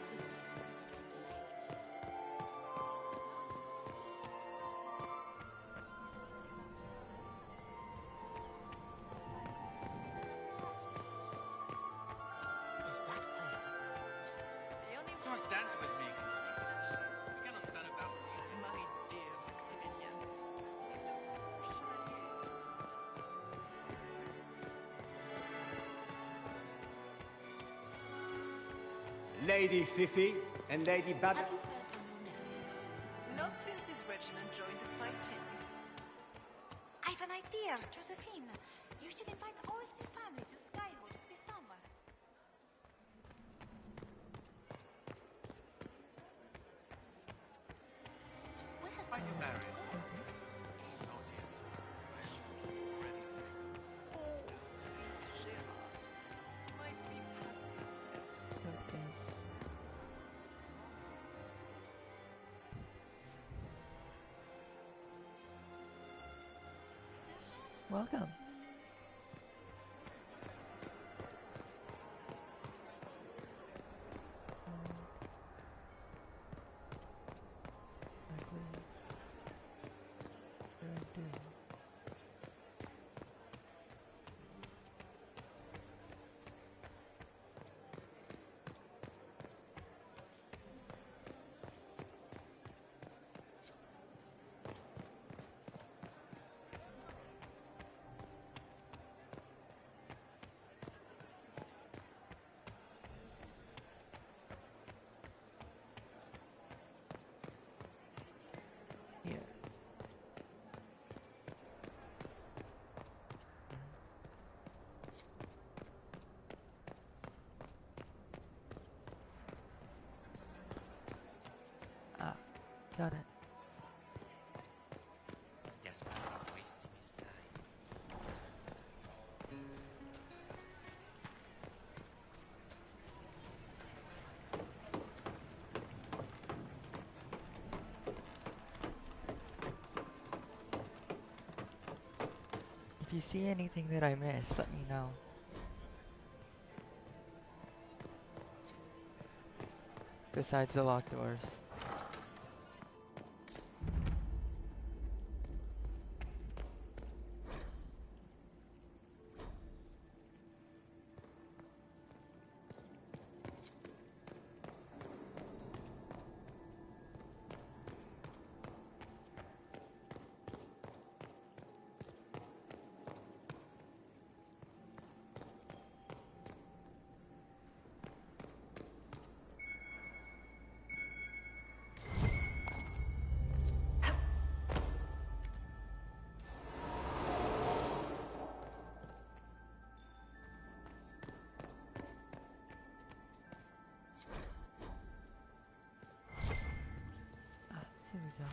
S13: Is that her?
S12: The only
S6: You must dance with me. You cannot stand about me.
S12: My dear Maximilian.
S17: Lady Fifi and Lady Bab.
S13: Have you heard from your nephew?
S12: Not since his regiment joined the fighting.
S8: I've an idea, Josephine. You should invite all the family to Skyhold this summer.
S13: Where's
S6: What's married?
S12: Oh, sweet Gerard. Might be passing.
S15: Welcome. Got it.
S18: Gaspar is wasting his time.
S15: If you see anything that I missed, let me know. Besides the locked doors. Here we go.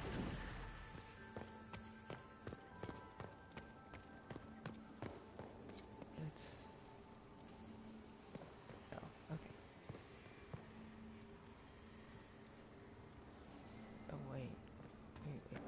S15: Oh, okay. Oh, wait. Wait.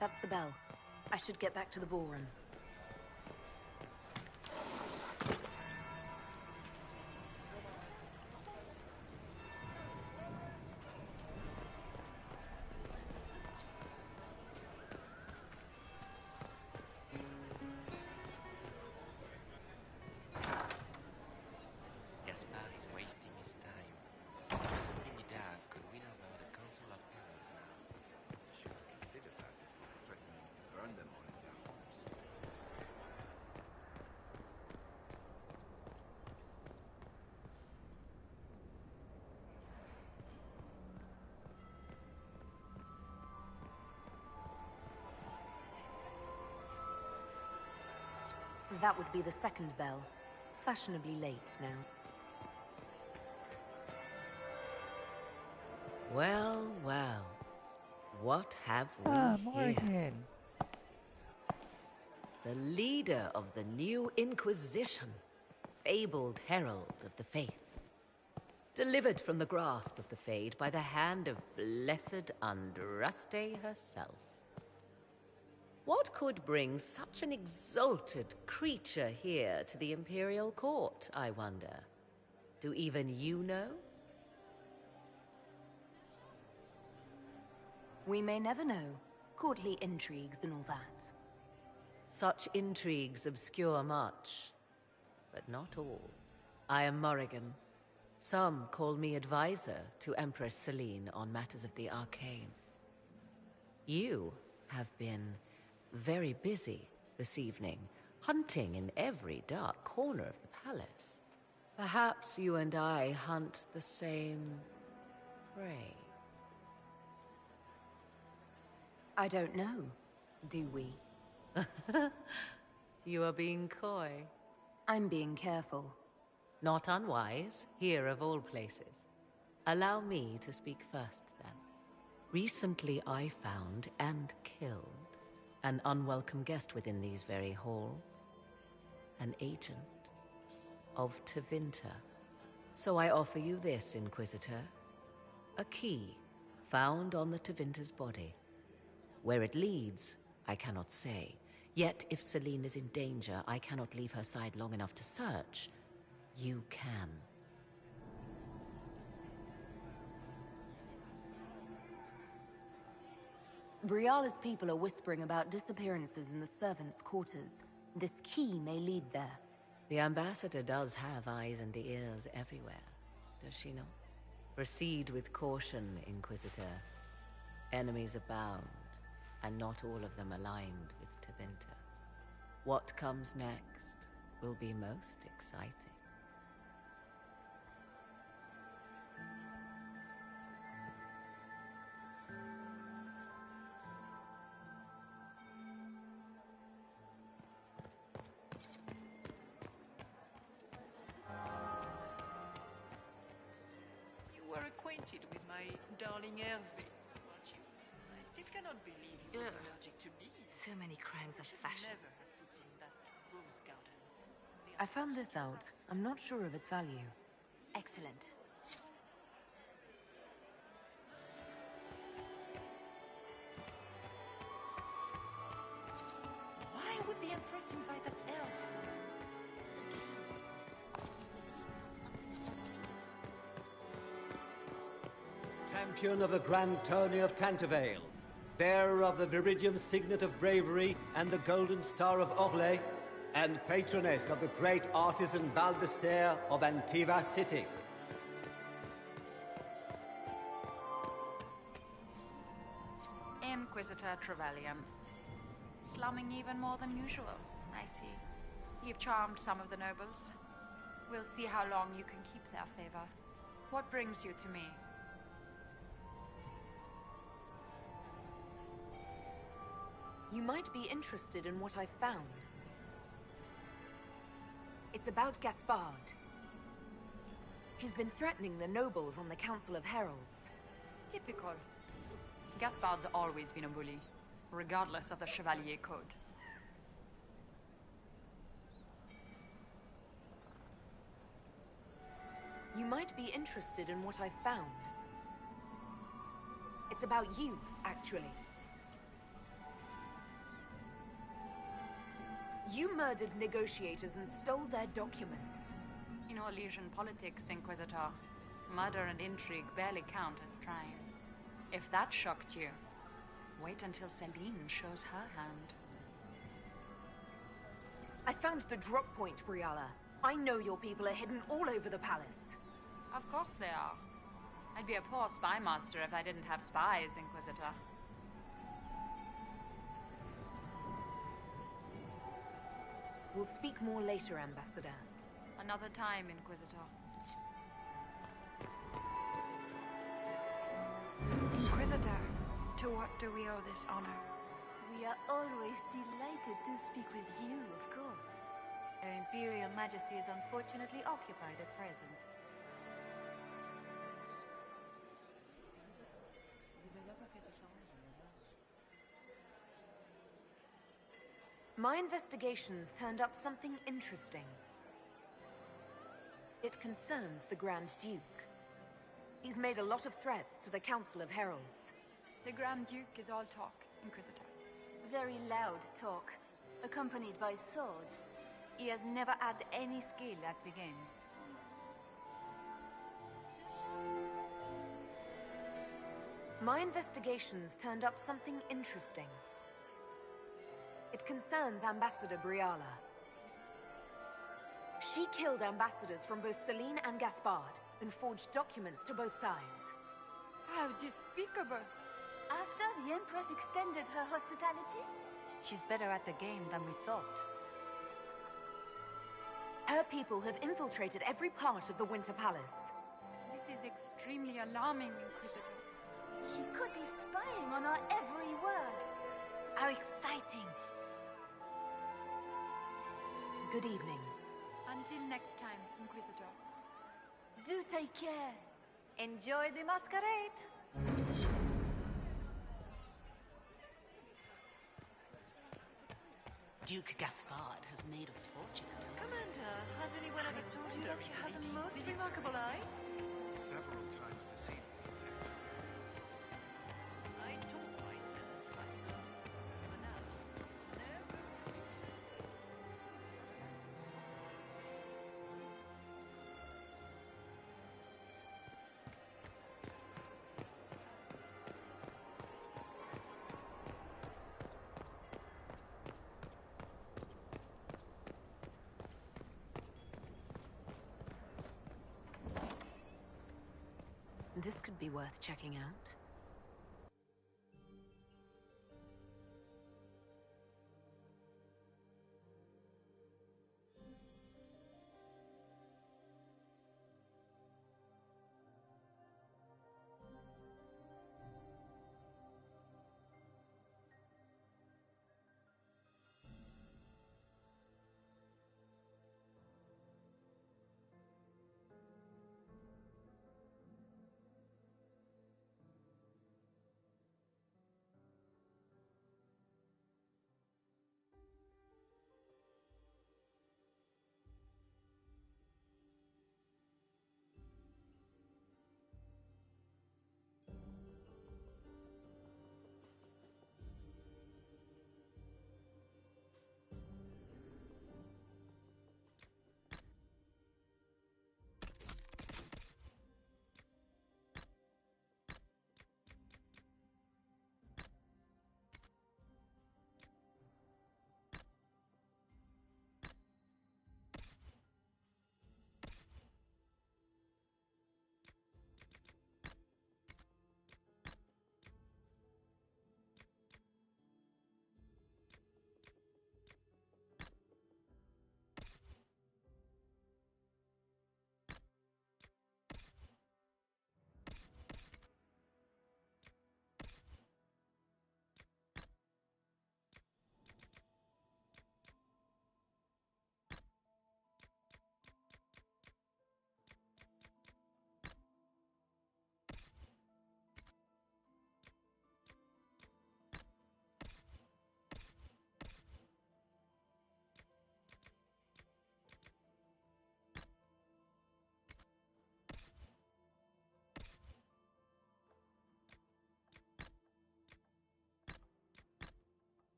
S2: That's the bell. I should get back to the ballroom. That would be the second bell. Fashionably late now.
S5: Well, well. What have we here?
S15: Morgan.
S5: The leader of the new Inquisition, fabled herald of the faith. Delivered from the grasp of the Fade by the hand of blessed Andraste herself. What could bring such an exalted creature here to the Imperial Court, I wonder? Do even you know?
S2: We may never know. Courtly intrigues and all that.
S5: Such intrigues obscure much, but not all. I am Morrigan. Some call me advisor to Empress Celene on matters of the arcane. You have been very busy this evening, hunting in every dark corner of the palace. Perhaps you and I hunt the same prey.
S2: I don't know. Do we?
S5: You are being coy.
S2: I'm being careful.
S5: Not unwise, here of all places. Allow me to speak first, then. Recently I found and killed an unwelcome guest within these very halls. An agent of Tevinter. So I offer you this, Inquisitor. A key found on the Tevinter's body. Where it leads, I cannot say. Yet if Celene is in danger, I cannot leave her side long enough to search. You can.
S2: Briala's people are whispering about disappearances in the servants' quarters. This key may lead there.
S5: The ambassador does have eyes and ears everywhere, does she not? Proceed with caution, Inquisitor. Enemies abound, and not all of them aligned with Tevinter. What comes next will be most exciting.
S12: With my darling Hervé, aren't you? I still cannot believe he was allergic to bees.
S2: So many crimes of fashion.
S12: Never have put in that rose garden.
S2: I found this out. I'm not sure of its value.
S7: Excellent.
S12: Why would the Empress invite that elf?
S17: Champion of the Grand Tourney of Tantervale, bearer of the Viridium Signet of Bravery and the Golden Star of Orlais, and patroness of the great artisan Bal de Serre of Antiva City.
S16: Inquisitor Trevelyan. Slumming even more than usual, I see. You've charmed some of the nobles. We'll see how long you can keep their favor. What brings you to me?
S2: You might be interested in what I found. It's about Gaspard. He's been threatening the nobles on the Council of Heralds.
S16: Typical. Gaspard's always been a bully, regardless of the Chevalier Code.
S2: You might be interested in what I found. It's about you, actually. You murdered negotiators and stole their documents.
S16: In Orlesian politics, Inquisitor, murder and intrigue barely count as crime. If that shocked you, wait until Celene shows her hand.
S2: I found the drop point, Briala. I know your people are hidden all over the palace.
S16: Of course they are. I'd be a poor spy master if I didn't have spies, Inquisitor.
S2: We'll speak more later, Ambassador.
S16: Another time, Inquisitor. Inquisitor, to what do we owe this honor?
S19: We are always delighted to speak with you, of course.
S8: Her Imperial Majesty is unfortunately occupied at present.
S2: My investigations turned up something interesting. It concerns the Grand Duke. He's made a lot of threats to the Council of Heralds.
S16: The Grand Duke is all talk, Inquisitor.
S19: Very loud talk, accompanied by swords.
S8: He has never had any skill at the game.
S2: My investigations turned up something interesting. It concerns Ambassador Briala. She killed ambassadors from both Celene and Gaspard, and forged documents to both sides.
S19: How despicable! After the Empress extended her hospitality?
S8: She's better at the game than we thought.
S2: Her people have infiltrated every part of the Winter Palace.
S16: This is extremely alarming, Inquisitor.
S19: She could be spying on our every word. How exciting!
S2: Good evening.
S16: Until next time, Inquisitor.
S19: Do take care.
S8: Enjoy the masquerade!
S13: Duke Gaspard has made a fortune.
S21: Commander, has anyone ever told you that you have the most remarkable eyes?
S9: Several times this evening.
S12: I told myself, husband. For now, never.
S2: This could be worth checking out.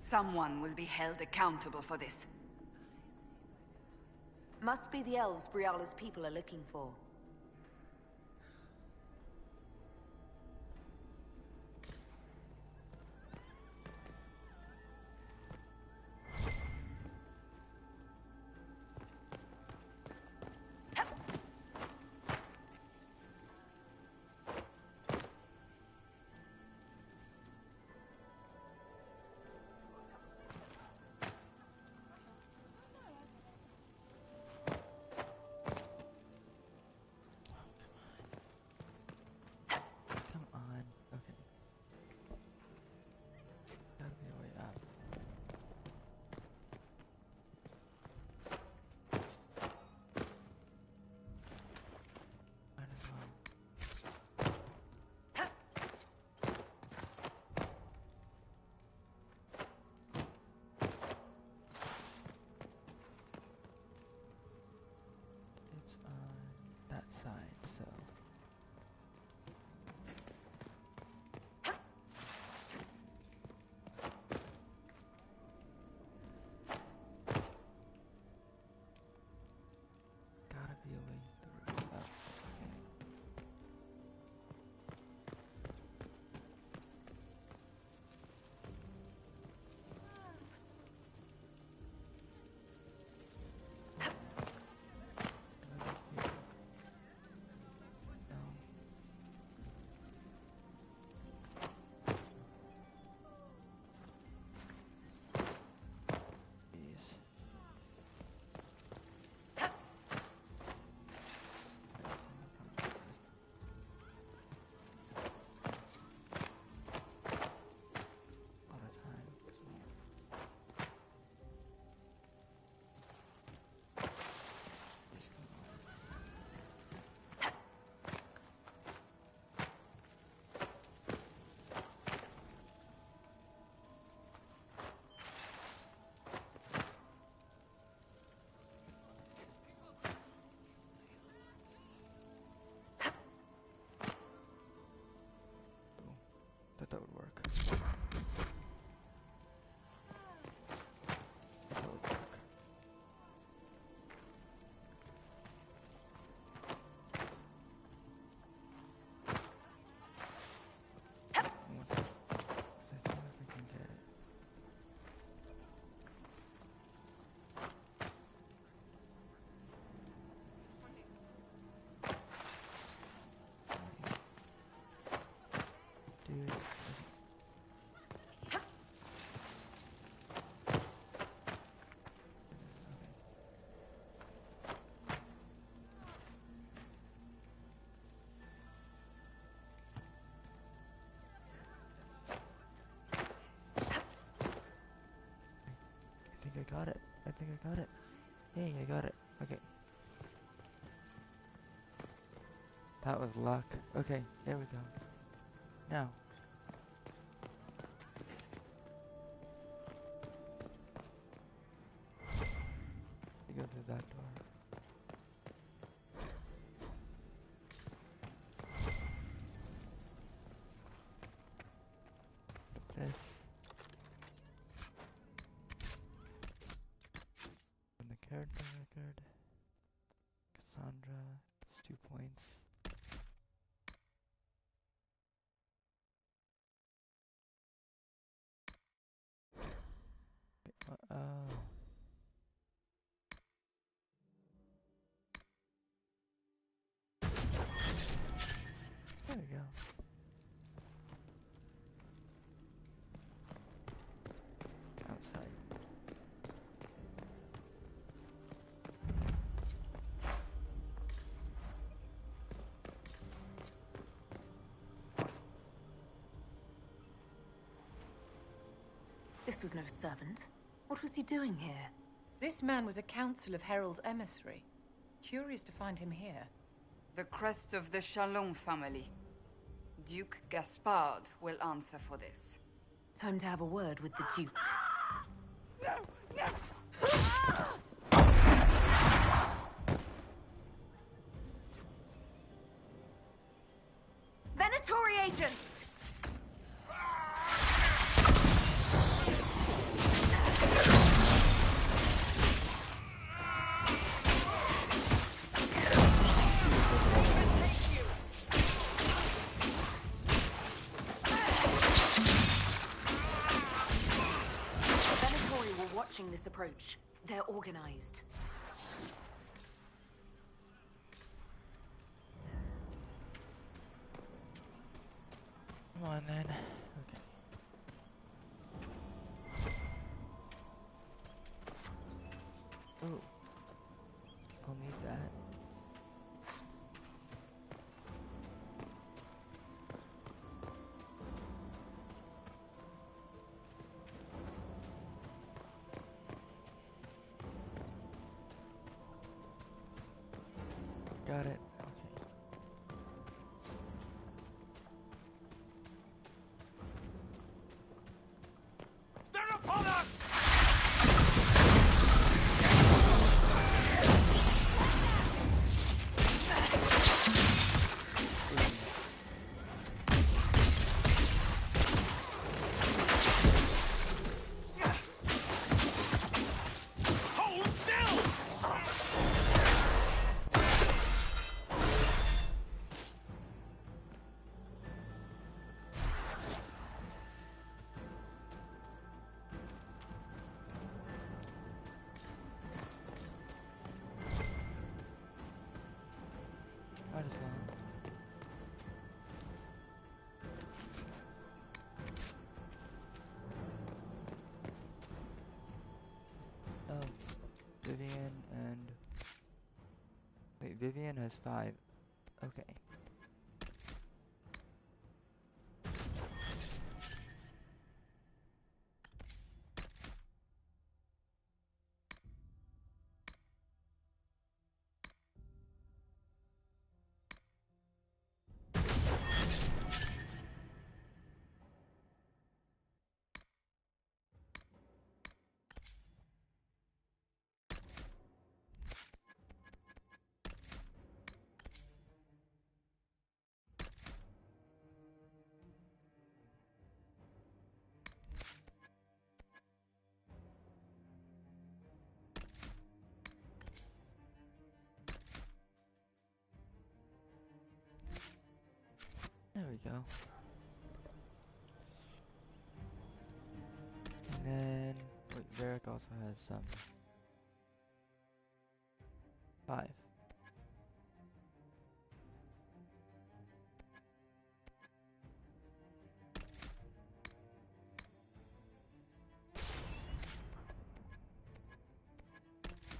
S16: Someone will be held accountable for this.
S2: Must be the elves Briala's people are looking for.
S15: got it. I think I got it. Hey, I got it. Okay. That was luck. Okay, there we go. Now. You go through that door. This. And the character record. Cassandra. It's 2 points. Oh. There we go. Outside.
S2: This was no servant. What was he doing here?
S16: This man was a council of Herald's emissary. Curious to find him here. The crest of the Chalon family. Duke Gaspard will answer for this.
S2: Time to have a word with the Duke.
S12: No! No!
S2: Venatori agents! This approach. They're organized.
S15: Come on then. Okay. Oh. I'll need that. Got it.
S12: They're upon us! Hold still!
S15: Might as well. Oh, Vivian and... Wait, Vivian has 5. Okay. There we go. And then, wait, Varric also has some. 5.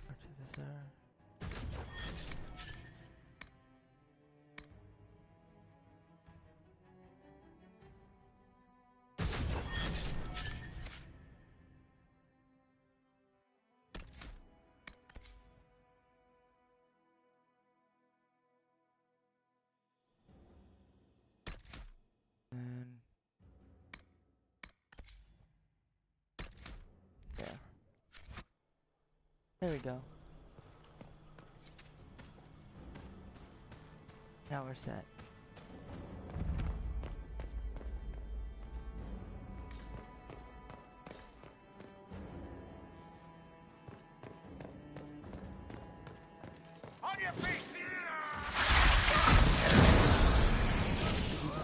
S15: Artificer. And there. There we go. Now we're set.
S22: On your feet!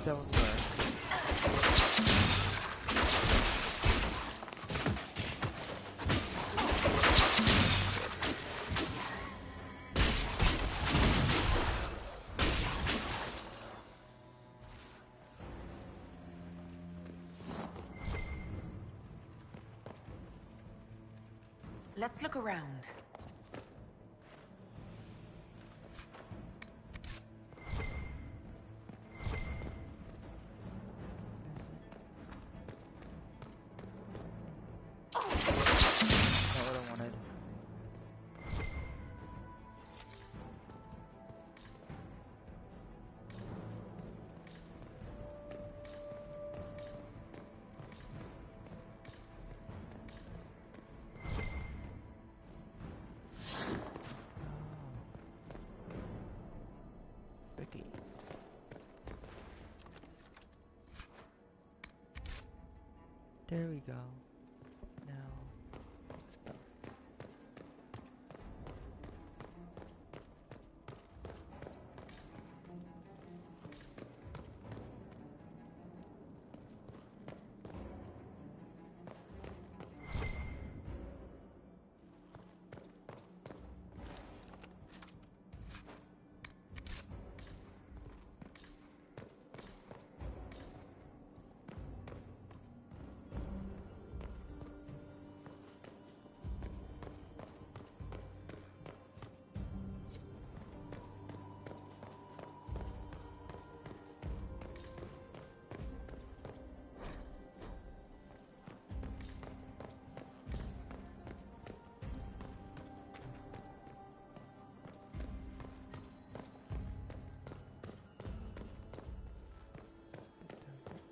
S15: That would work.
S2: Let's look around.
S15: Not what I wanted. Tricky. There we go. Now, let's go.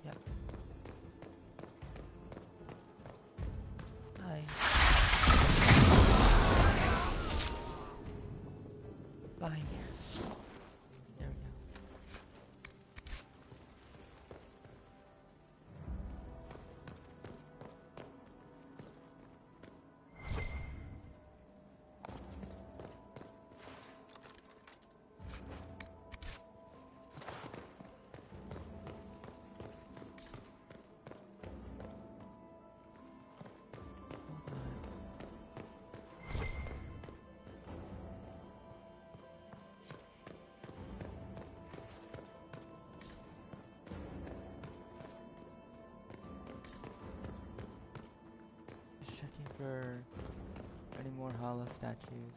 S15: Yep. Hi. Bye. There we go. Just checking for any more hollow statues.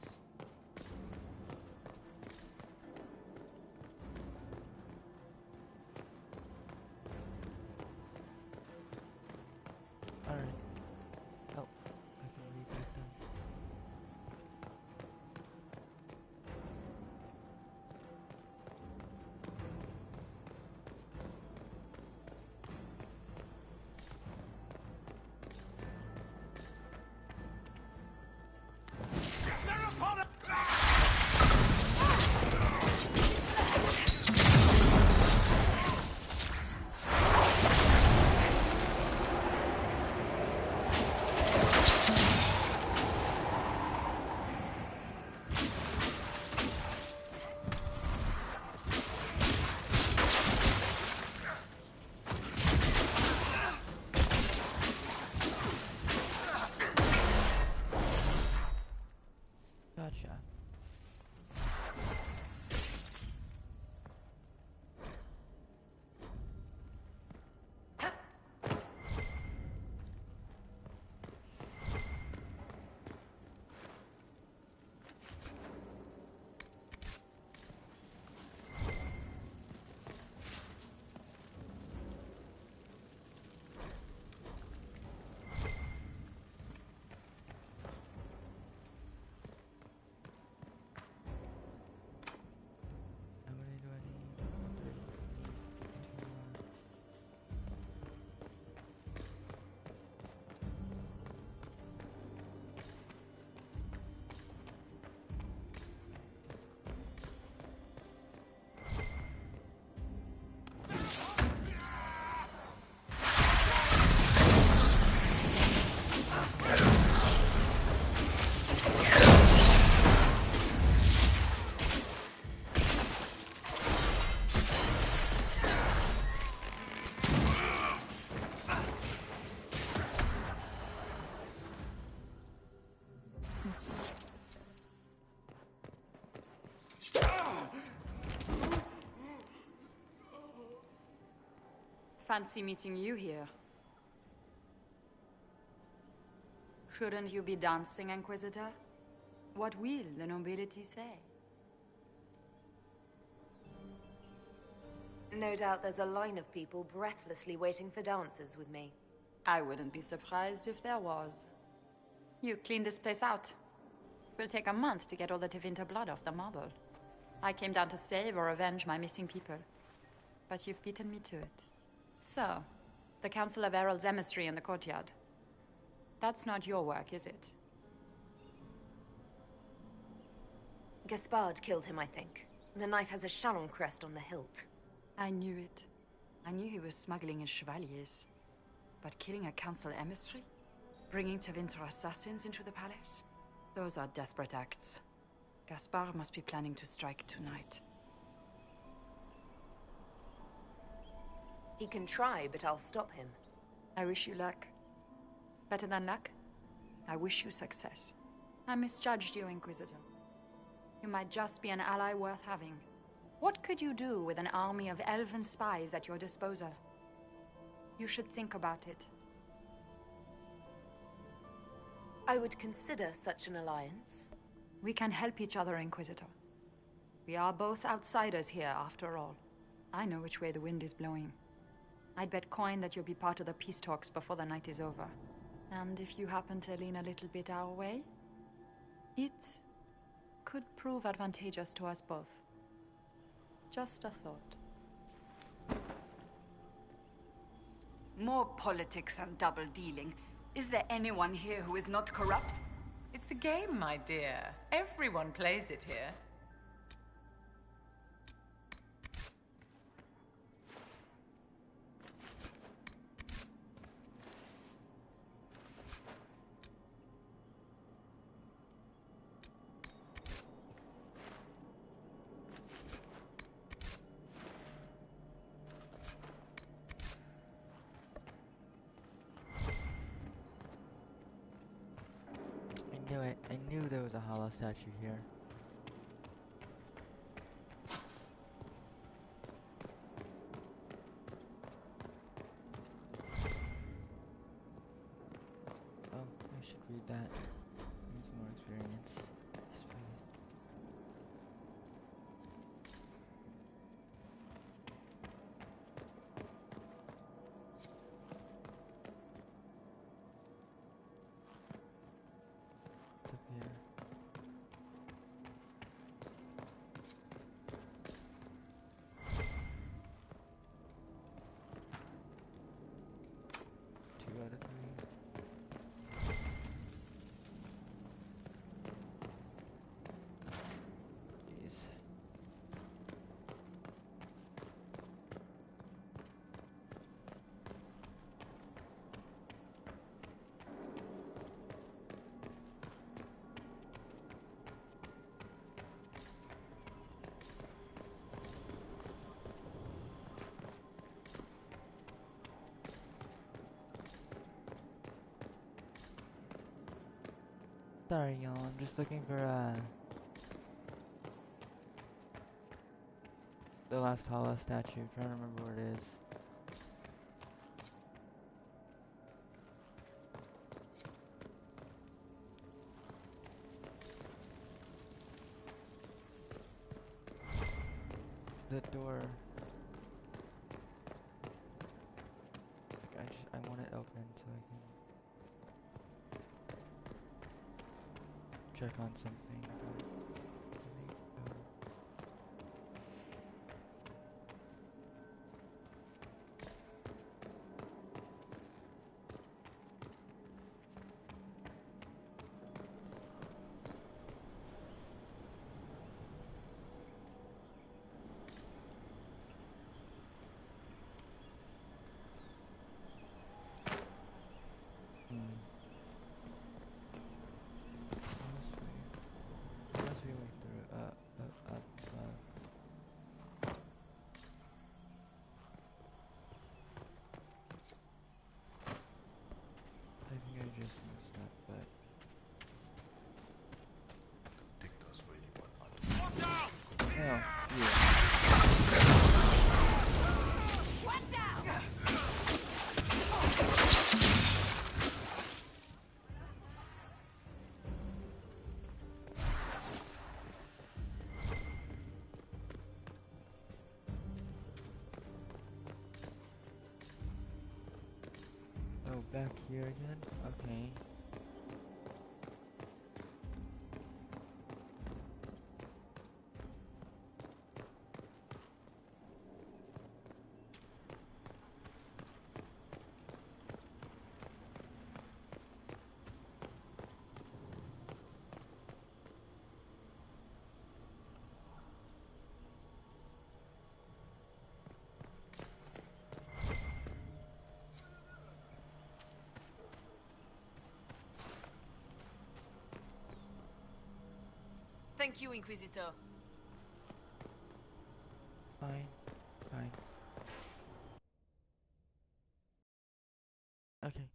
S15: Alright. Oh, I can read that down.
S22: They're upon
S16: Fancy meeting you here. Shouldn't you be dancing, Inquisitor? What will the nobility say?
S2: No doubt there's a line of people breathlessly waiting for dances with me.
S16: I wouldn't be surprised if there was. You clean this place out. It will take a month to get all the Tevinter blood off the marble. I came down to save or avenge my missing people. But you've beaten me to it. So, the Council of Herald's emissary in the courtyard. That's not your work, is it?
S2: Gaspard killed him, I think. The knife has a Chalon crest on the hilt.
S16: I knew it. I knew he was smuggling his chevaliers. But killing a council emissary? Bringing Tevinter assassins into the palace? Those are desperate acts. Gaspard must be planning to strike tonight.
S2: He can try, but I'll stop him.
S16: I wish you luck. Better than luck? I wish you success. I misjudged you, Inquisitor. You might just be an ally worth having. What could you do with an army of elven spies at your disposal? You should think about it.
S2: I would consider such an alliance.
S16: We can help each other, Inquisitor. We are both outsiders here, after all. I know which way the wind is blowing. I'd bet coin that you'll be part of the peace talks before the night is over. And if you happen to lean a little bit our way, it could prove advantageous to us both. Just a thought. More politics and double-dealing. Is there anyone here who is not corrupt?
S5: It's the game, my dear. Everyone plays it here.
S15: I knew there was a hollow statue here. Oh, I should read that. Needs more experience. Yes, please. Up here. Two out of three. Jeez. Sorry, y'all. I'm just looking for the last hollow statue. Trying to remember where it is. The door. Like I want it open so I can check on something. Back here again? Okay.
S19: Thank you, Inquisitor.
S15: Fine. Fine. Okay.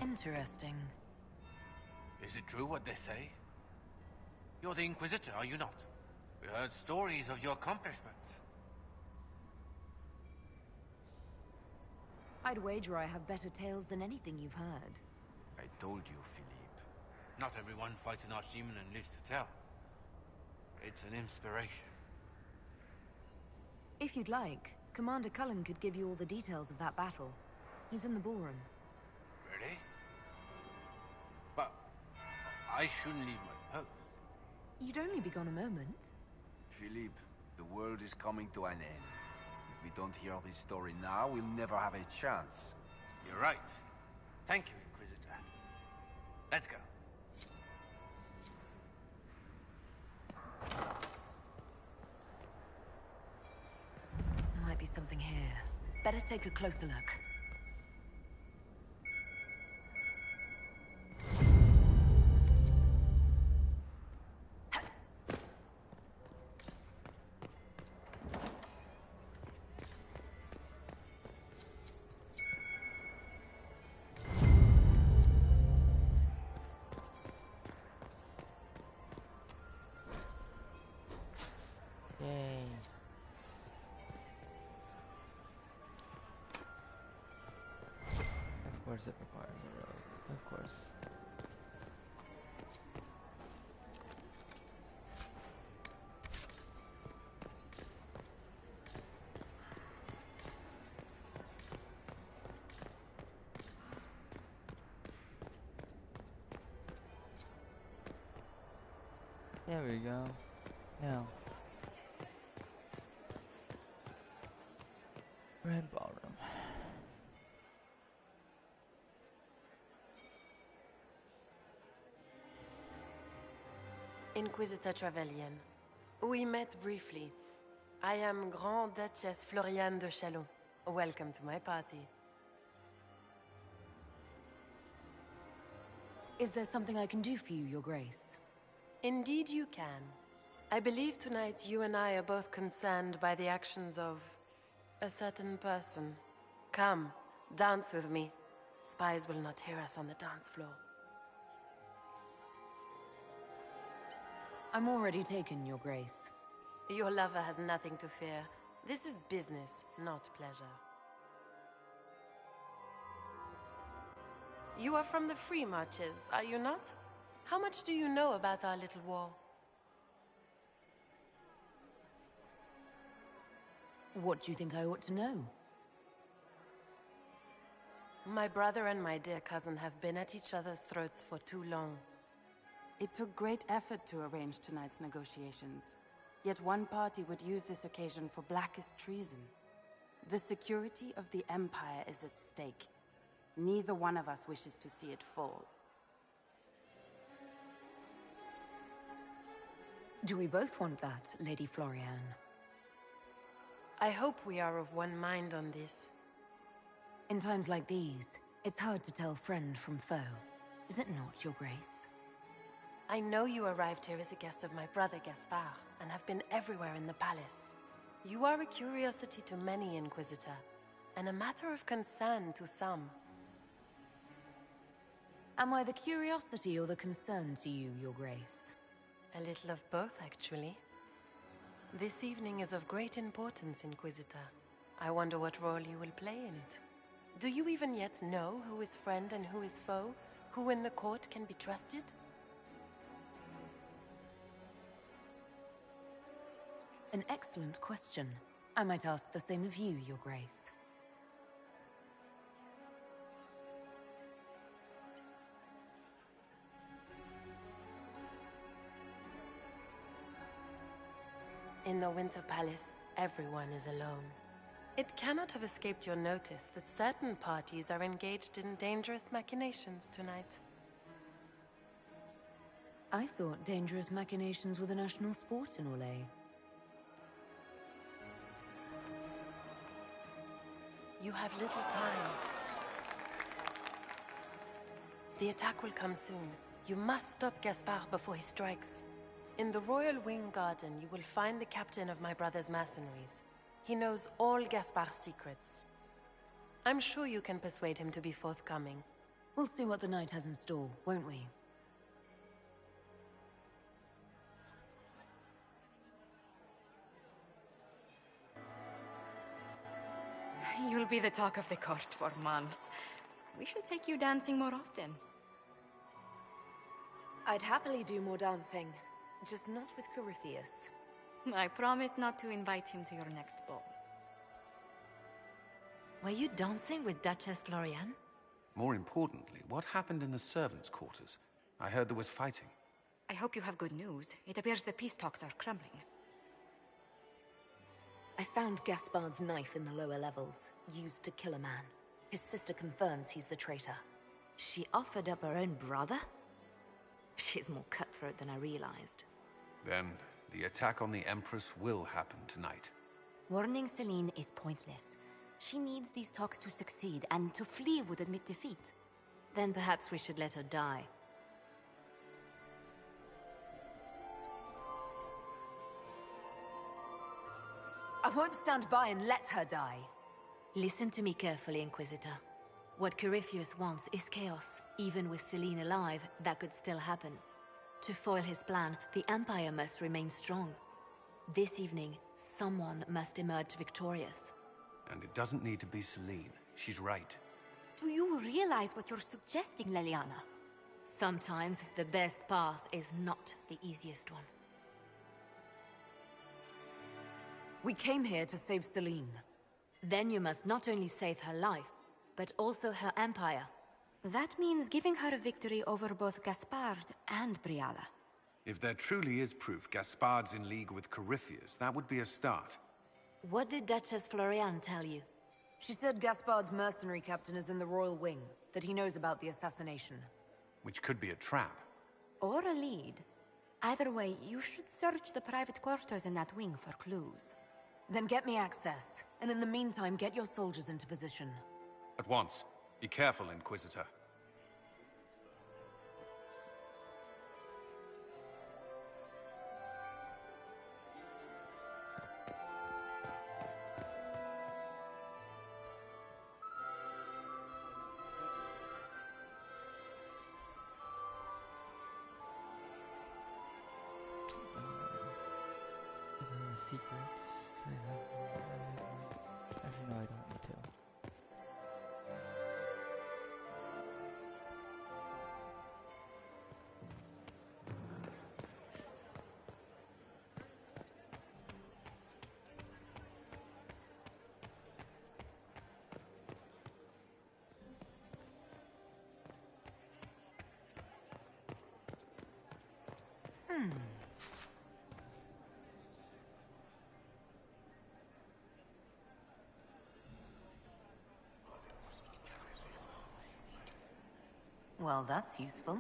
S2: Interesting.
S6: Is it true what they say? You're the Inquisitor, are you not? We heard stories of your accomplishments.
S2: I'd wager I have better tales than anything you've heard.
S10: I told you, Philippe.
S6: Not everyone fights an archdemon and lives to tell. It's an inspiration.
S2: If you'd like, Commander Cullen could give you all the details of that battle. He's in the ballroom.
S6: Really? But I shouldn't leave my post.
S2: You'd only be gone a moment.
S10: Philippe, the world is coming to an end. If we don't hear this story now, we'll never have a chance.
S6: You're right. Thank you, Inquisitor. Let's go.
S2: Might be something here. Better take a closer look.
S15: Yay. Of course it requires a road. Of course. There we go. Now. Red ballroom.
S20: Inquisitor Trevelyan. We met briefly. I am Grand Duchess Floriane de Chalon. Welcome to my party.
S2: Is there something I can do for you, Your Grace?
S20: Indeed you can. I believe tonight you and I are both concerned by the actions of a certain person. Come, dance with me. Spies will not hear us on the dance floor.
S2: I'm already taken, Your Grace.
S20: Your lover has nothing to fear. This is business, not pleasure. You are from the Free Marches, are you not? How much do you know about our little war?
S2: What do you think I ought to know?
S20: My brother and my dear cousin have been at each other's throats for too long.
S14: It took great effort to arrange tonight's negotiations. Yet one party would use this occasion for blackest treason. The security of the Empire is at stake. Neither one of us wishes to see it fall.
S2: Do we both want that, Lady Floriane?
S20: I hope we are of one mind on this.
S2: In times like these, it's hard to tell friend from foe. Is it not, Your Grace?
S20: I know you arrived here as a guest of my brother Gaspard, and have been everywhere in the palace. You are a curiosity to many, Inquisitor, and a matter of concern to some.
S2: Am I the curiosity or the concern to you, Your Grace?
S20: A little of both, actually. This evening is of great importance, Inquisitor. I wonder what role you will play in it. Do you even yet know who is friend and who is foe? Who in the court can be trusted?
S2: An excellent question. I might ask the same of you, Your Grace.
S20: In the Winter Palace, everyone is alone. It cannot have escaped your notice that certain parties are engaged in dangerous machinations tonight.
S2: I thought dangerous machinations were the national sport in Orlais.
S20: You have little time. The attack will come soon. You must stop Gaspard before he strikes. In the Royal Wing Garden, you will find the captain of my brother's mercenaries. He knows all Gaspard's secrets. I'm sure you can persuade him to be forthcoming.
S2: We'll see what the night has in store, won't we?
S7: You'll be the talk of the court for months. We should take you dancing more often.
S2: I'd happily do more dancing, just not with Corypheus.
S7: I promise not to invite him to your next ball. Were you dancing with Duchess Floriane?
S1: More importantly, what happened in the servants' quarters? I heard there was fighting.
S7: I hope you have good news. It appears the peace talks are crumbling.
S2: I found Gaspard's knife in the lower levels, used to kill a man. His sister confirms he's the traitor.
S7: She offered up her own brother? She's more cutthroat than I realized.
S1: Then, the attack on the Empress will happen tonight.
S7: Warning Celene is pointless. She needs these talks to succeed, and to flee would admit defeat. Then perhaps we should let her die.
S2: I won't stand by and let her die.
S7: Listen to me carefully, Inquisitor. What Corypheus wants is chaos. Even with Celene alive, that could still happen. To foil his plan, the Empire must remain strong. This evening, someone must emerge victorious.
S1: And it doesn't need to be Celene. She's right.
S7: Do you realize what you're suggesting, Leliana? Sometimes the best path is not the easiest one.
S2: We came here to save Celene.
S7: Then you must not only save her life, but also her empire. That means giving her a victory over both Gaspard and Briala.
S1: If there truly is proof Gaspard's in league with Corypheus, that would be a start.
S7: What did Duchess Floriane tell you?
S2: She said Gaspard's mercenary captain is in the Royal Wing, that he knows about the assassination.
S1: Which could be a trap.
S7: Or a lead. Either way, you should search the private quarters in that wing for clues.
S2: Then get me access, and in the meantime, get your soldiers into position.
S1: At once. Be careful, Inquisitor.
S15: Secrets. Actually, no, I don't need to.
S2: Well, that's useful.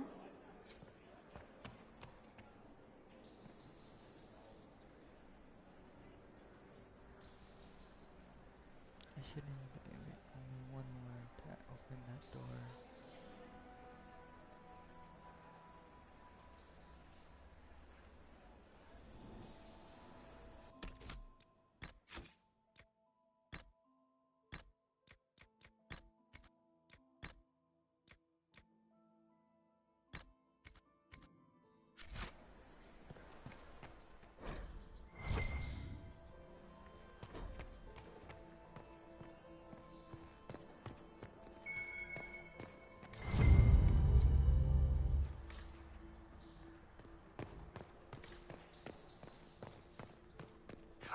S15: I should need only one more to open that door.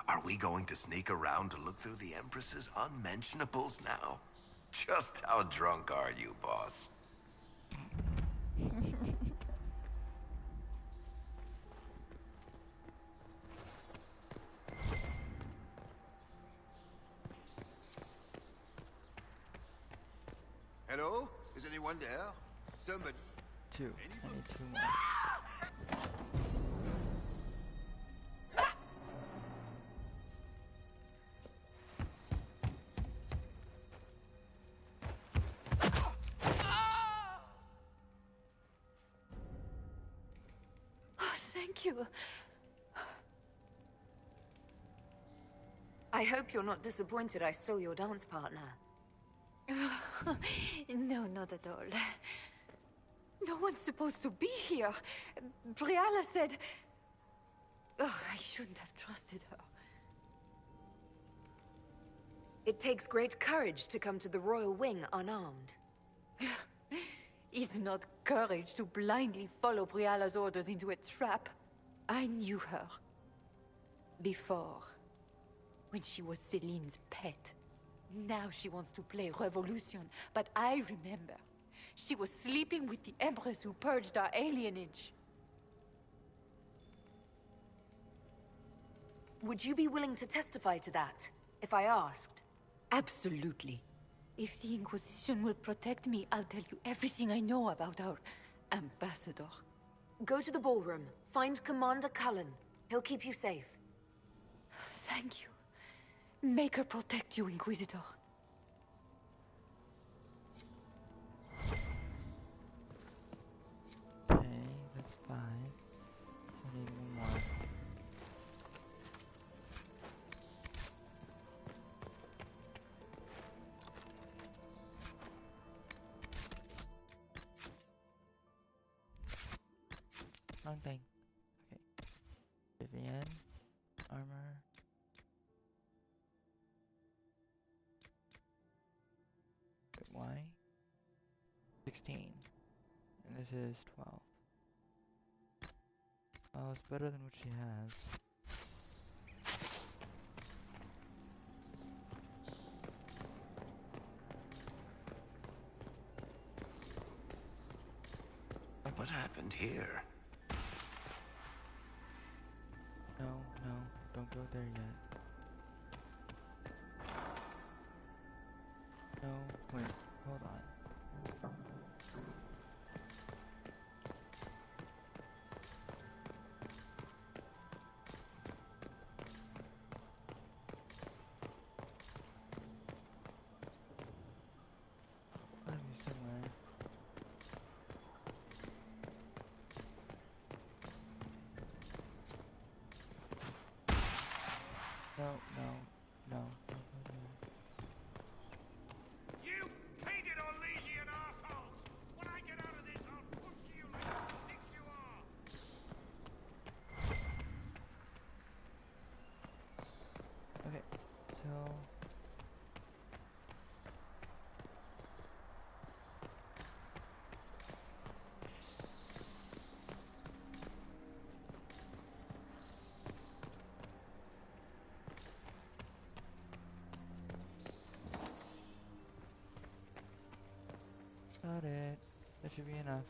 S3: Are we going to sneak around to look through the Empress's unmentionables now? Just how drunk are you, boss?
S9: Hello? Is anyone there? Somebody?
S15: Two. I need two more.
S2: Thank you. I hope you're not disappointed I stole your dance partner.
S7: No, not at all. No one's supposed to be here. Briala said... Oh, I shouldn't have trusted her.
S2: It takes great courage to come to the Royal Wing unarmed.
S7: It's not courage to blindly follow Briala's orders into a trap. I knew her. Before. When she was Celene's pet. Now she wants to play revolution, but I remember. She was sleeping with the Empress who purged our alienage.
S2: Would you be willing to testify to that, if I asked?
S7: Absolutely. If the Inquisition will protect me, I'll tell you everything I know about our ambassador.
S2: Go to the ballroom. Find Commander Cullen. He'll keep you safe.
S7: Thank you. Make her protect you, Inquisitor.
S15: Okay, that's 5. So I need one more. Wrong thing. Okay. Vivian. Armor. Y. 16. And this is 12. Oh, it's better than what she has.
S3: What happened here?
S15: No, no, don't go there yet. No, wait, hold on. Gotta be somewhere. No, no, no, don't go there.
S22: You painted Orlesian assholes! When I get out of this, I'll push you like the dick you are!
S15: Okay, so... Got it. That should be enough.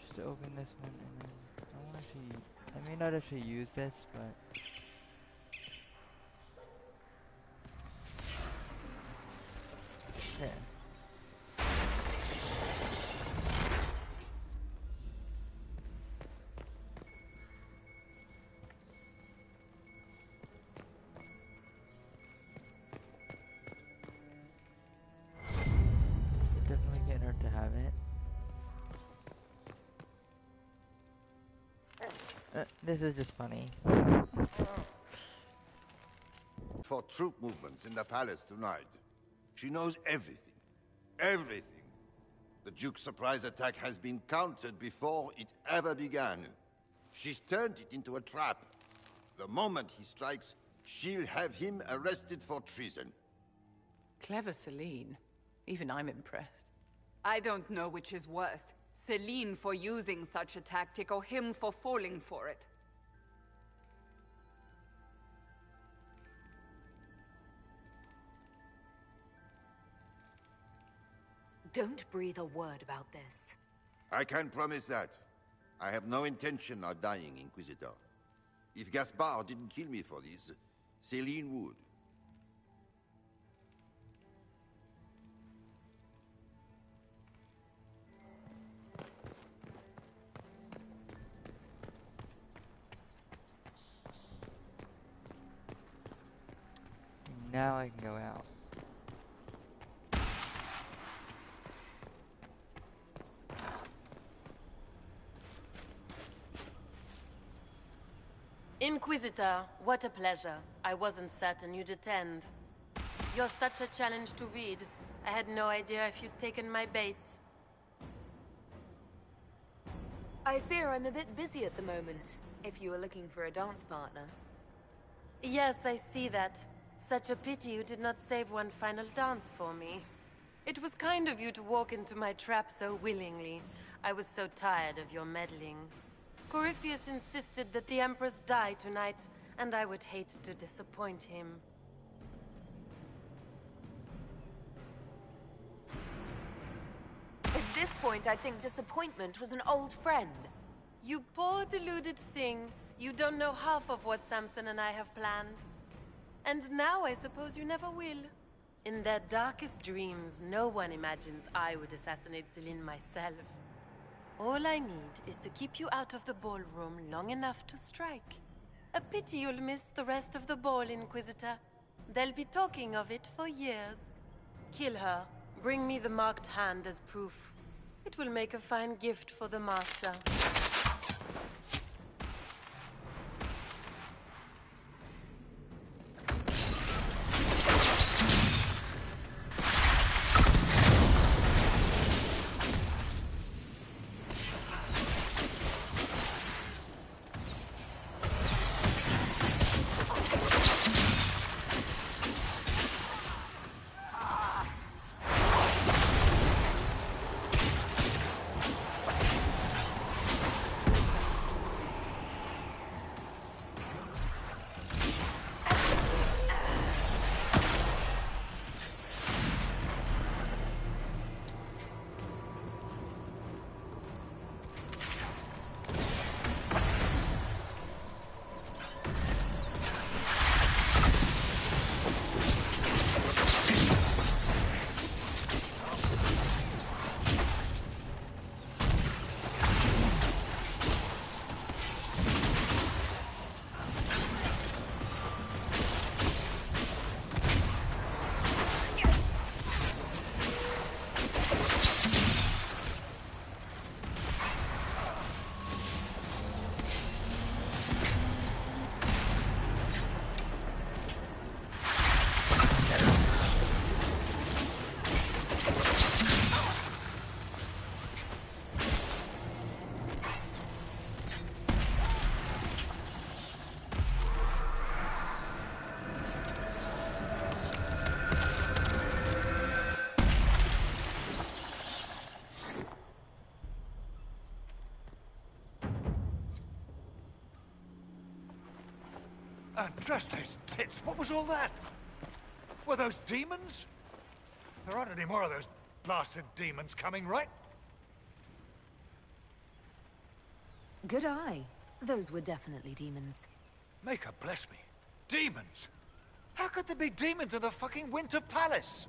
S15: Just to open this one and then I won't actually... I may not actually use this, but... Okay. This is just funny.
S9: For troop movements in the palace tonight. She knows everything. Everything. The Duke's surprise attack has been countered before it ever began. She's turned it into a trap. The moment he strikes, she'll have him arrested for treason.
S12: Clever Celene. Even I'm impressed.
S16: I don't know which is worse. Celene for using such a tactic, or him for falling for it.
S2: Don't breathe a word about this.
S9: I can't promise that. I have no intention of dying, Inquisitor. If Gaspard didn't kill me for this, Celene would.
S15: Now I can go out.
S20: Inquisitor, what a pleasure. I wasn't certain you'd attend. You're such a challenge to read. I had no idea if you'd taken my bait.
S2: I fear I'm a bit busy at the moment, if you were looking for a dance partner.
S20: Yes, I see that. Such a pity you did not save one final dance for me. It was kind of you to walk into my trap so willingly. I was so tired of your meddling. Corypheus insisted that the Empress die tonight, and I would hate to disappoint him.
S2: At this point, I think disappointment was an old friend.
S20: You poor deluded thing. You don't know half of what Samson and I have planned. And now I suppose you never will. In their darkest dreams, no one imagines I would assassinate Celene myself. All I need is to keep you out of the ballroom long enough to strike. A pity you'll miss the rest of the ball, Inquisitor. They'll be talking of it for years. Kill her. Bring me the marked hand as proof. It will make a fine gift for the Master.
S4: Just his tits. What was all that? Were those demons? There aren't any more of those blasted demons coming, right?
S2: Good eye. Those were definitely demons.
S4: Make her bless me. Demons? How could there be demons in the fucking Winter Palace?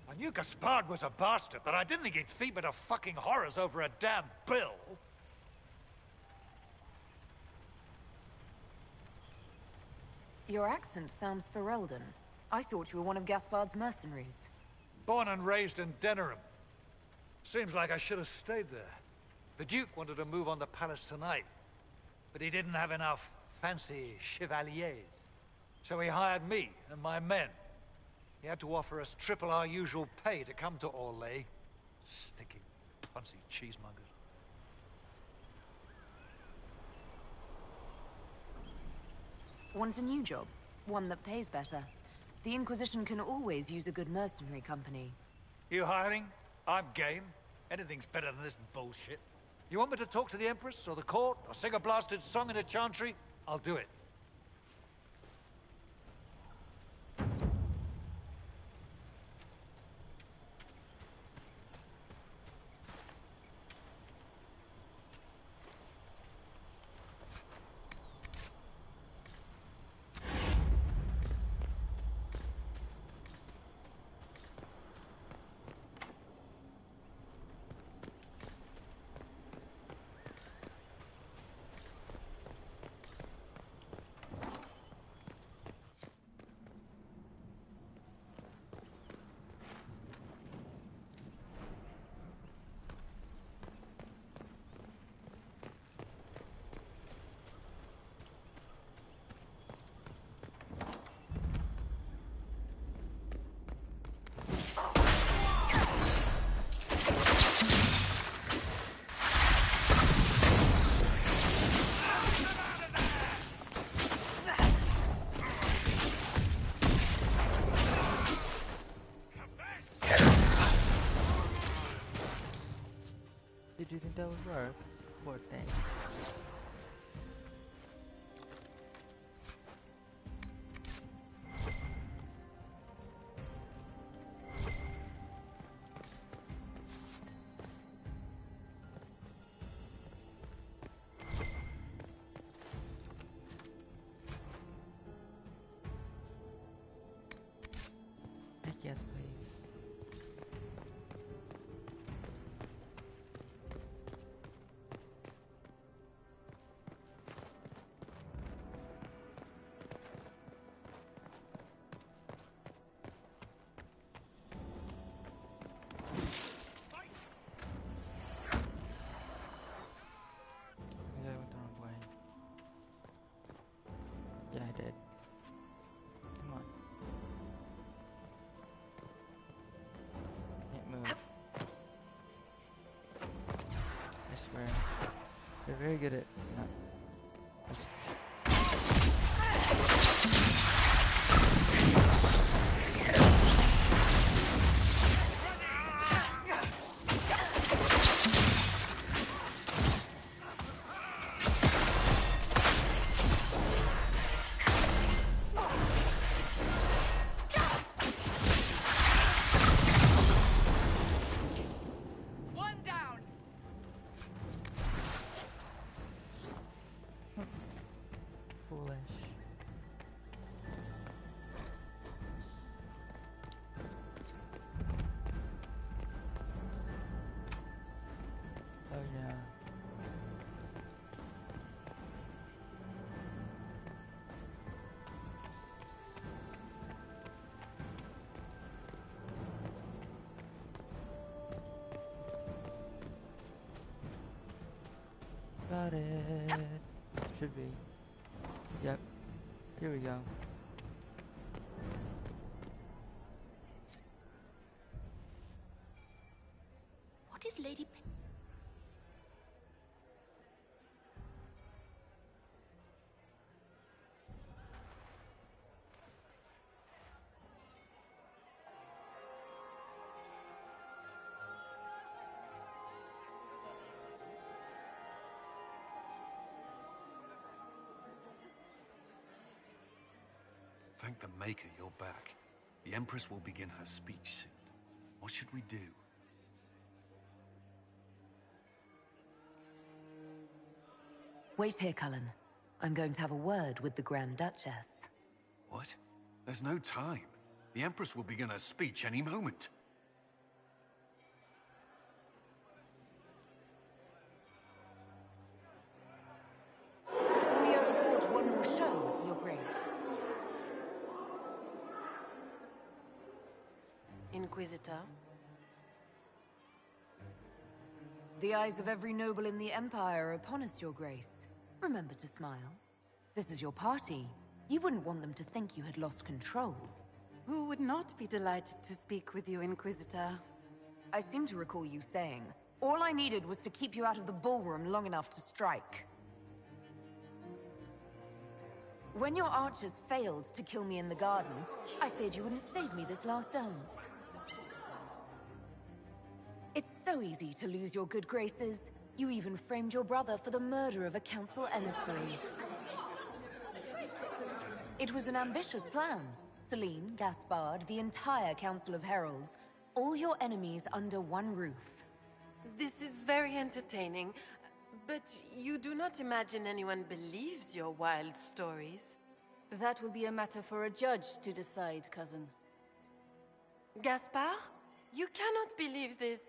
S4: I knew Gaspard was a bastard, but I didn't think he'd feed me to fucking horrors over a damn bill.
S2: Your accent sounds Ferelden. I thought you were one of Gaspard's mercenaries.
S4: Born and raised in Denerim. Seems like I should have stayed there. The Duke wanted to move on the palace tonight. but he didn't have enough fancy chevaliers. So he hired me and my men. He had to offer us triple our usual pay to come to Orlais. Sticky, punsy cheesemongers.
S2: Want a new job? One that pays better. The Inquisition can always use a good mercenary company.
S4: You hiring? I'm game. Anything's better than this bullshit. You want me to talk to the Empress, or the court, or sing a blasted song in a chantry? I'll do it.
S15: Did you think that would work? Poor thing. Yes, please. Maybe I went the wrong way. Yeah, I did. Come on. Can't move. I swear. They're very good at not.
S16: One down!
S15: Foolish. Oh yeah. Got it. Should be. Yep. Here we go.
S13: What is Lady
S1: Thank the Maker you're back. The Empress will begin her speech soon. What should we do?
S2: Wait here, Cullen. I'm going to have a word with the Grand Duchess.
S1: What? There's no time. The Empress will begin her speech any moment.
S2: We owe the court one more show, Your Grace.
S20: Inquisitor?
S2: The eyes of every noble in the Empire are upon us, Your Grace. Remember to smile. This is your party. You wouldn't want them to think you had lost control.
S14: Who would not be delighted to speak with you, Inquisitor?
S2: I seem to recall you saying, all I needed was to keep you out of the ballroom long enough to strike. When your archers failed to kill me in the garden, I feared you wouldn't save me this last dance. It's so easy to lose your good graces. You even framed your brother for the murder of a council emissary. It was an ambitious plan. Celene, Gaspard, the entire Council of Heralds, all your enemies under one roof.
S20: This is very entertaining, but you do not imagine anyone believes your wild stories?
S19: That will be a matter for a judge to decide, cousin.
S20: Gaspard? You cannot believe this.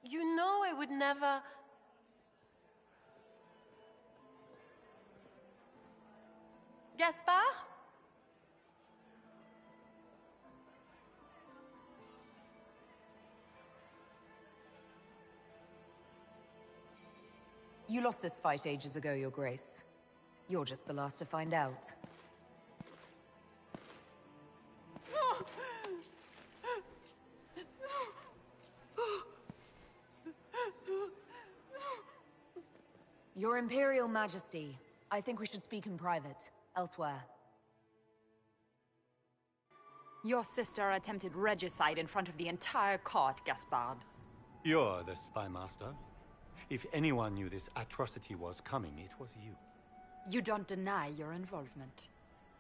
S20: You know I would never... Gaspard?
S2: You lost this fight ages ago, Your Grace. You're just the last to find out. Your Imperial Majesty, I think we should speak in private, elsewhere.
S11: Your sister attempted regicide in front of the entire court, Gaspard.
S1: You're the spy master. If anyone knew this atrocity was coming, it was you.
S11: You don't deny your involvement.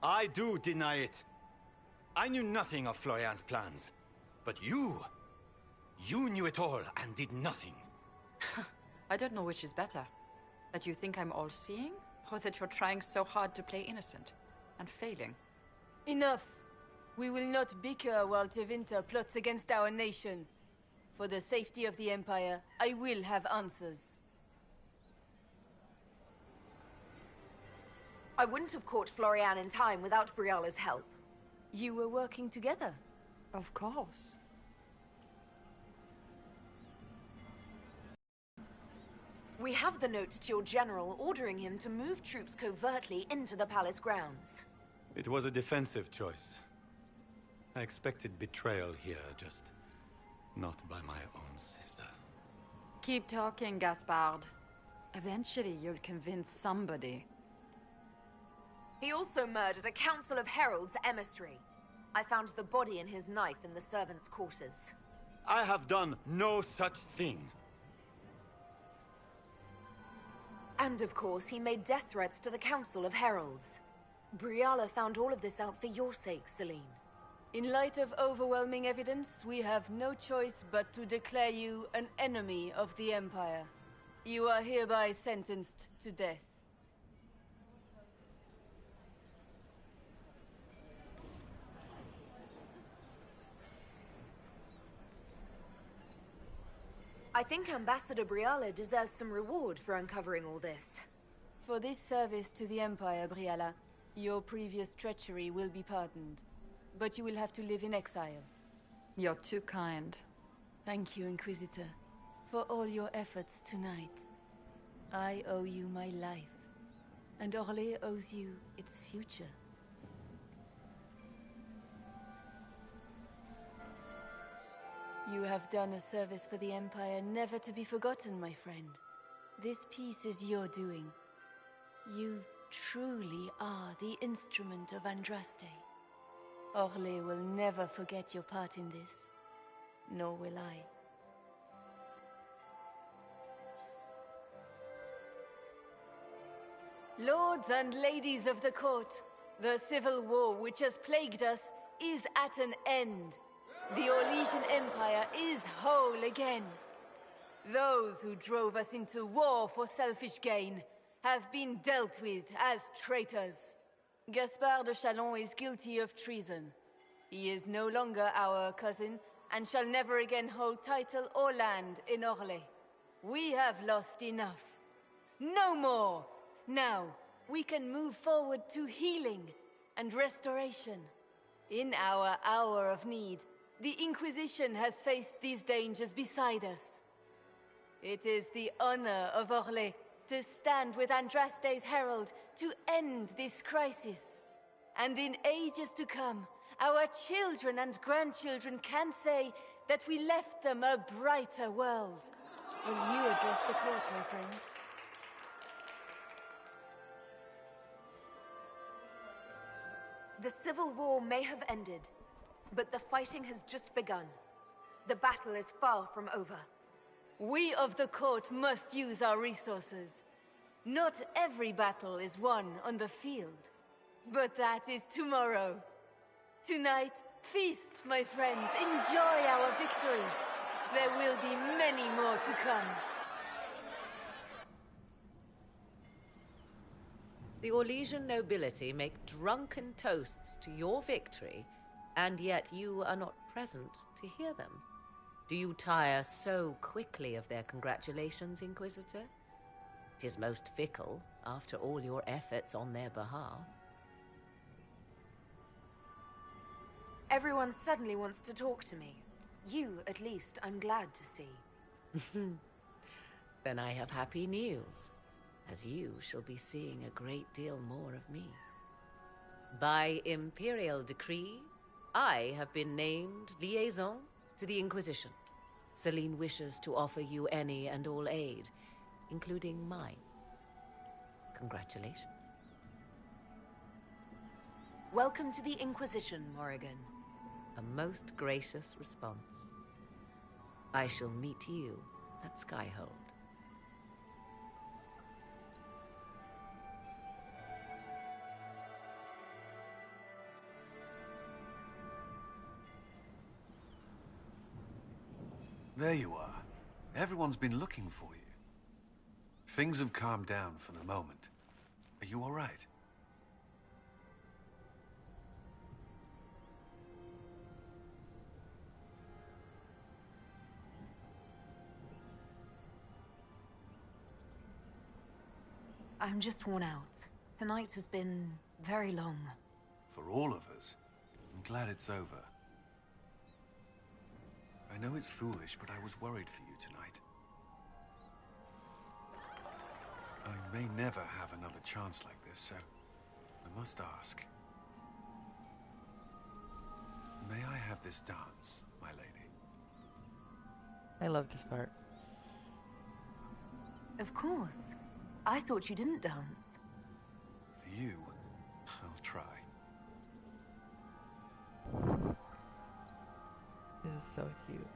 S18: I do deny it. I knew nothing of Florian's plans. But you knew it all and did nothing.
S11: I don't know which is better. That you think I'm all-seeing, or that you're trying so hard to play innocent, and failing.
S19: Enough! We will not bicker while Tevinter plots against our nation. For the safety of the Empire, I will have answers.
S2: I wouldn't have caught Florian in time without Briala's help.
S19: You were working together?
S11: Of course.
S2: We have the note to your general ordering him to move troops covertly into the palace grounds.
S1: It was a defensive choice. I expected betrayal here, just not by my own sister.
S11: Keep talking, Gaspard. Eventually you'll convince somebody.
S2: He also murdered a Council of Heralds emissary. I found the body and his knife in the servants' quarters.
S18: I have done no such thing.
S2: And of course, he made death threats to the Council of Heralds. Briala found all of this out for your sake, Celene.
S19: In light of overwhelming evidence, we have no choice but to declare you an enemy of the Empire. You are hereby sentenced to death.
S2: I think Ambassador Briala deserves some reward for uncovering all this.
S19: For this service to the Empire, Briala, your previous treachery will be pardoned. But you will have to live in exile.
S11: You're too kind.
S19: Thank you, Inquisitor, for all your efforts tonight. I owe you my life, and Orlais owes you its future. You have done a service for the Empire never to be forgotten, my friend. This piece is your doing. You truly are the instrument of Andraste. Orlais will never forget your part in this, nor will I. Lords and ladies of the court, the civil war which has plagued us is at an end. The Orlesian Empire is whole again. Those who drove us into war for selfish gain have been dealt with as traitors. Gaspard de Chalon is guilty of treason. He is no longer our cousin and shall never again hold title or land in Orlais. We have lost enough. No more! Now, we can move forward to healing and restoration. In our hour of need, the Inquisition has faced these dangers beside us. It is the honor of Orlais to stand with Andraste's herald to end this crisis. And in ages to come, our children and grandchildren can say that we left them a brighter world. Will you address the court, my friend?
S2: The civil war may have ended, but the fighting has just begun. The battle is far from over.
S19: We of the court must use our resources. Not every battle is won on the field, but that is tomorrow. Tonight, feast, my friends. Enjoy our victory. There will be many more to come.
S5: The Orlesian nobility make drunken toasts to your victory, and yet you are not present to hear them. Do you tire so quickly of their congratulations, Inquisitor? 'Tis most fickle, after all your efforts on their behalf.
S2: Everyone suddenly wants to talk to me. You, at least, I'm glad to see.
S5: Then I have happy news, as you shall be seeing a great deal more of me. By imperial decree, I have been named liaison to the Inquisition. Celene wishes to offer you any and all aid, including mine. Congratulations.
S2: Welcome to the Inquisition, Morrigan.
S5: A most gracious response. I shall meet you at Skyhold.
S8: There you are. Everyone's been looking for you. Things have calmed down for the moment. Are you all right?
S2: I'm just worn out. Tonight has been very long.
S8: For all of us. I'm glad it's over. I know it's foolish, but I was worried for you tonight. I may never have another chance like this, so I must ask. May I have this dance, my lady?
S15: I love this part.
S2: Of course. I thought you didn't dance.
S8: For you, I'll try.
S15: This is so cute.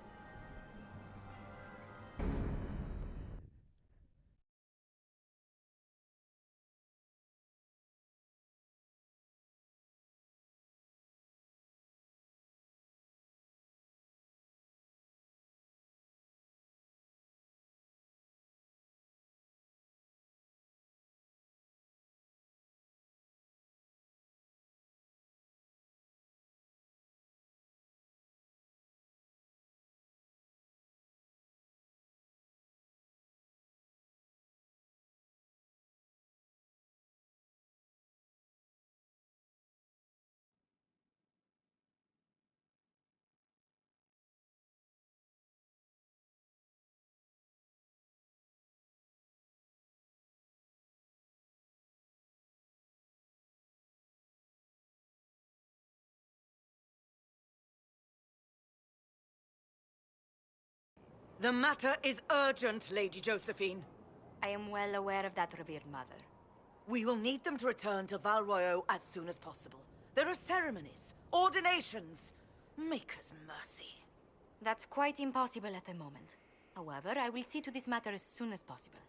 S17: The matter is urgent, Lady Josephine.
S7: I am well aware of that, revered mother.
S17: We will need them to return to Val Royeaux as soon as possible. There are ceremonies, ordinations. Make us mercy.
S7: That's quite impossible at the moment. However, I will see to this matter as soon as possible.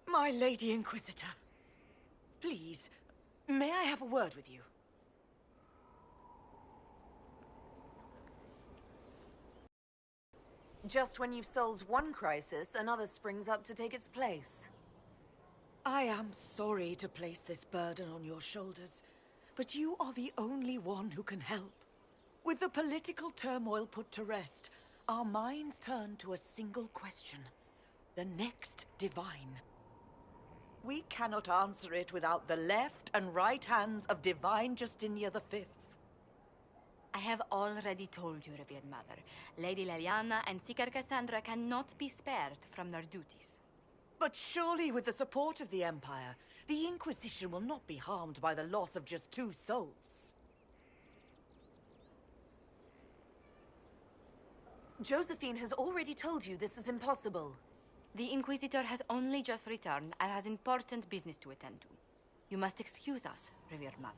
S17: My Lady Inquisitor, please, may I have a word with you?
S2: Just when you've solved one crisis, another springs up to take its place.
S17: I am sorry to place this burden on your shoulders, but you are the only one who can help. With the political turmoil put to rest, our minds turn to a single question. The next divine. We cannot answer it without the left and right hands of Divine Justinia V.
S7: I have already told you, revered mother. Lady Leliana and Seeker Cassandra cannot be spared from their duties.
S17: But surely with the support of the Empire, the Inquisition will not be harmed by the loss of just 2 souls.
S2: Josephine has already told you this is impossible.
S7: The Inquisitor has only just returned and has important business to attend to. You must excuse us, revered mother.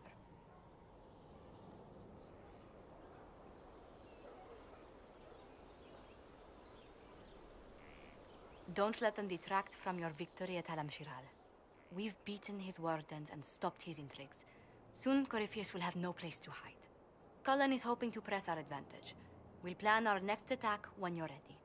S7: Don't let them detract from your victory at Alam-Shiral. We've beaten his wardens and stopped his intrigues. Soon, Corypheus will have no place to hide. Cullen is hoping to press our advantage. We'll plan our next attack when you're ready.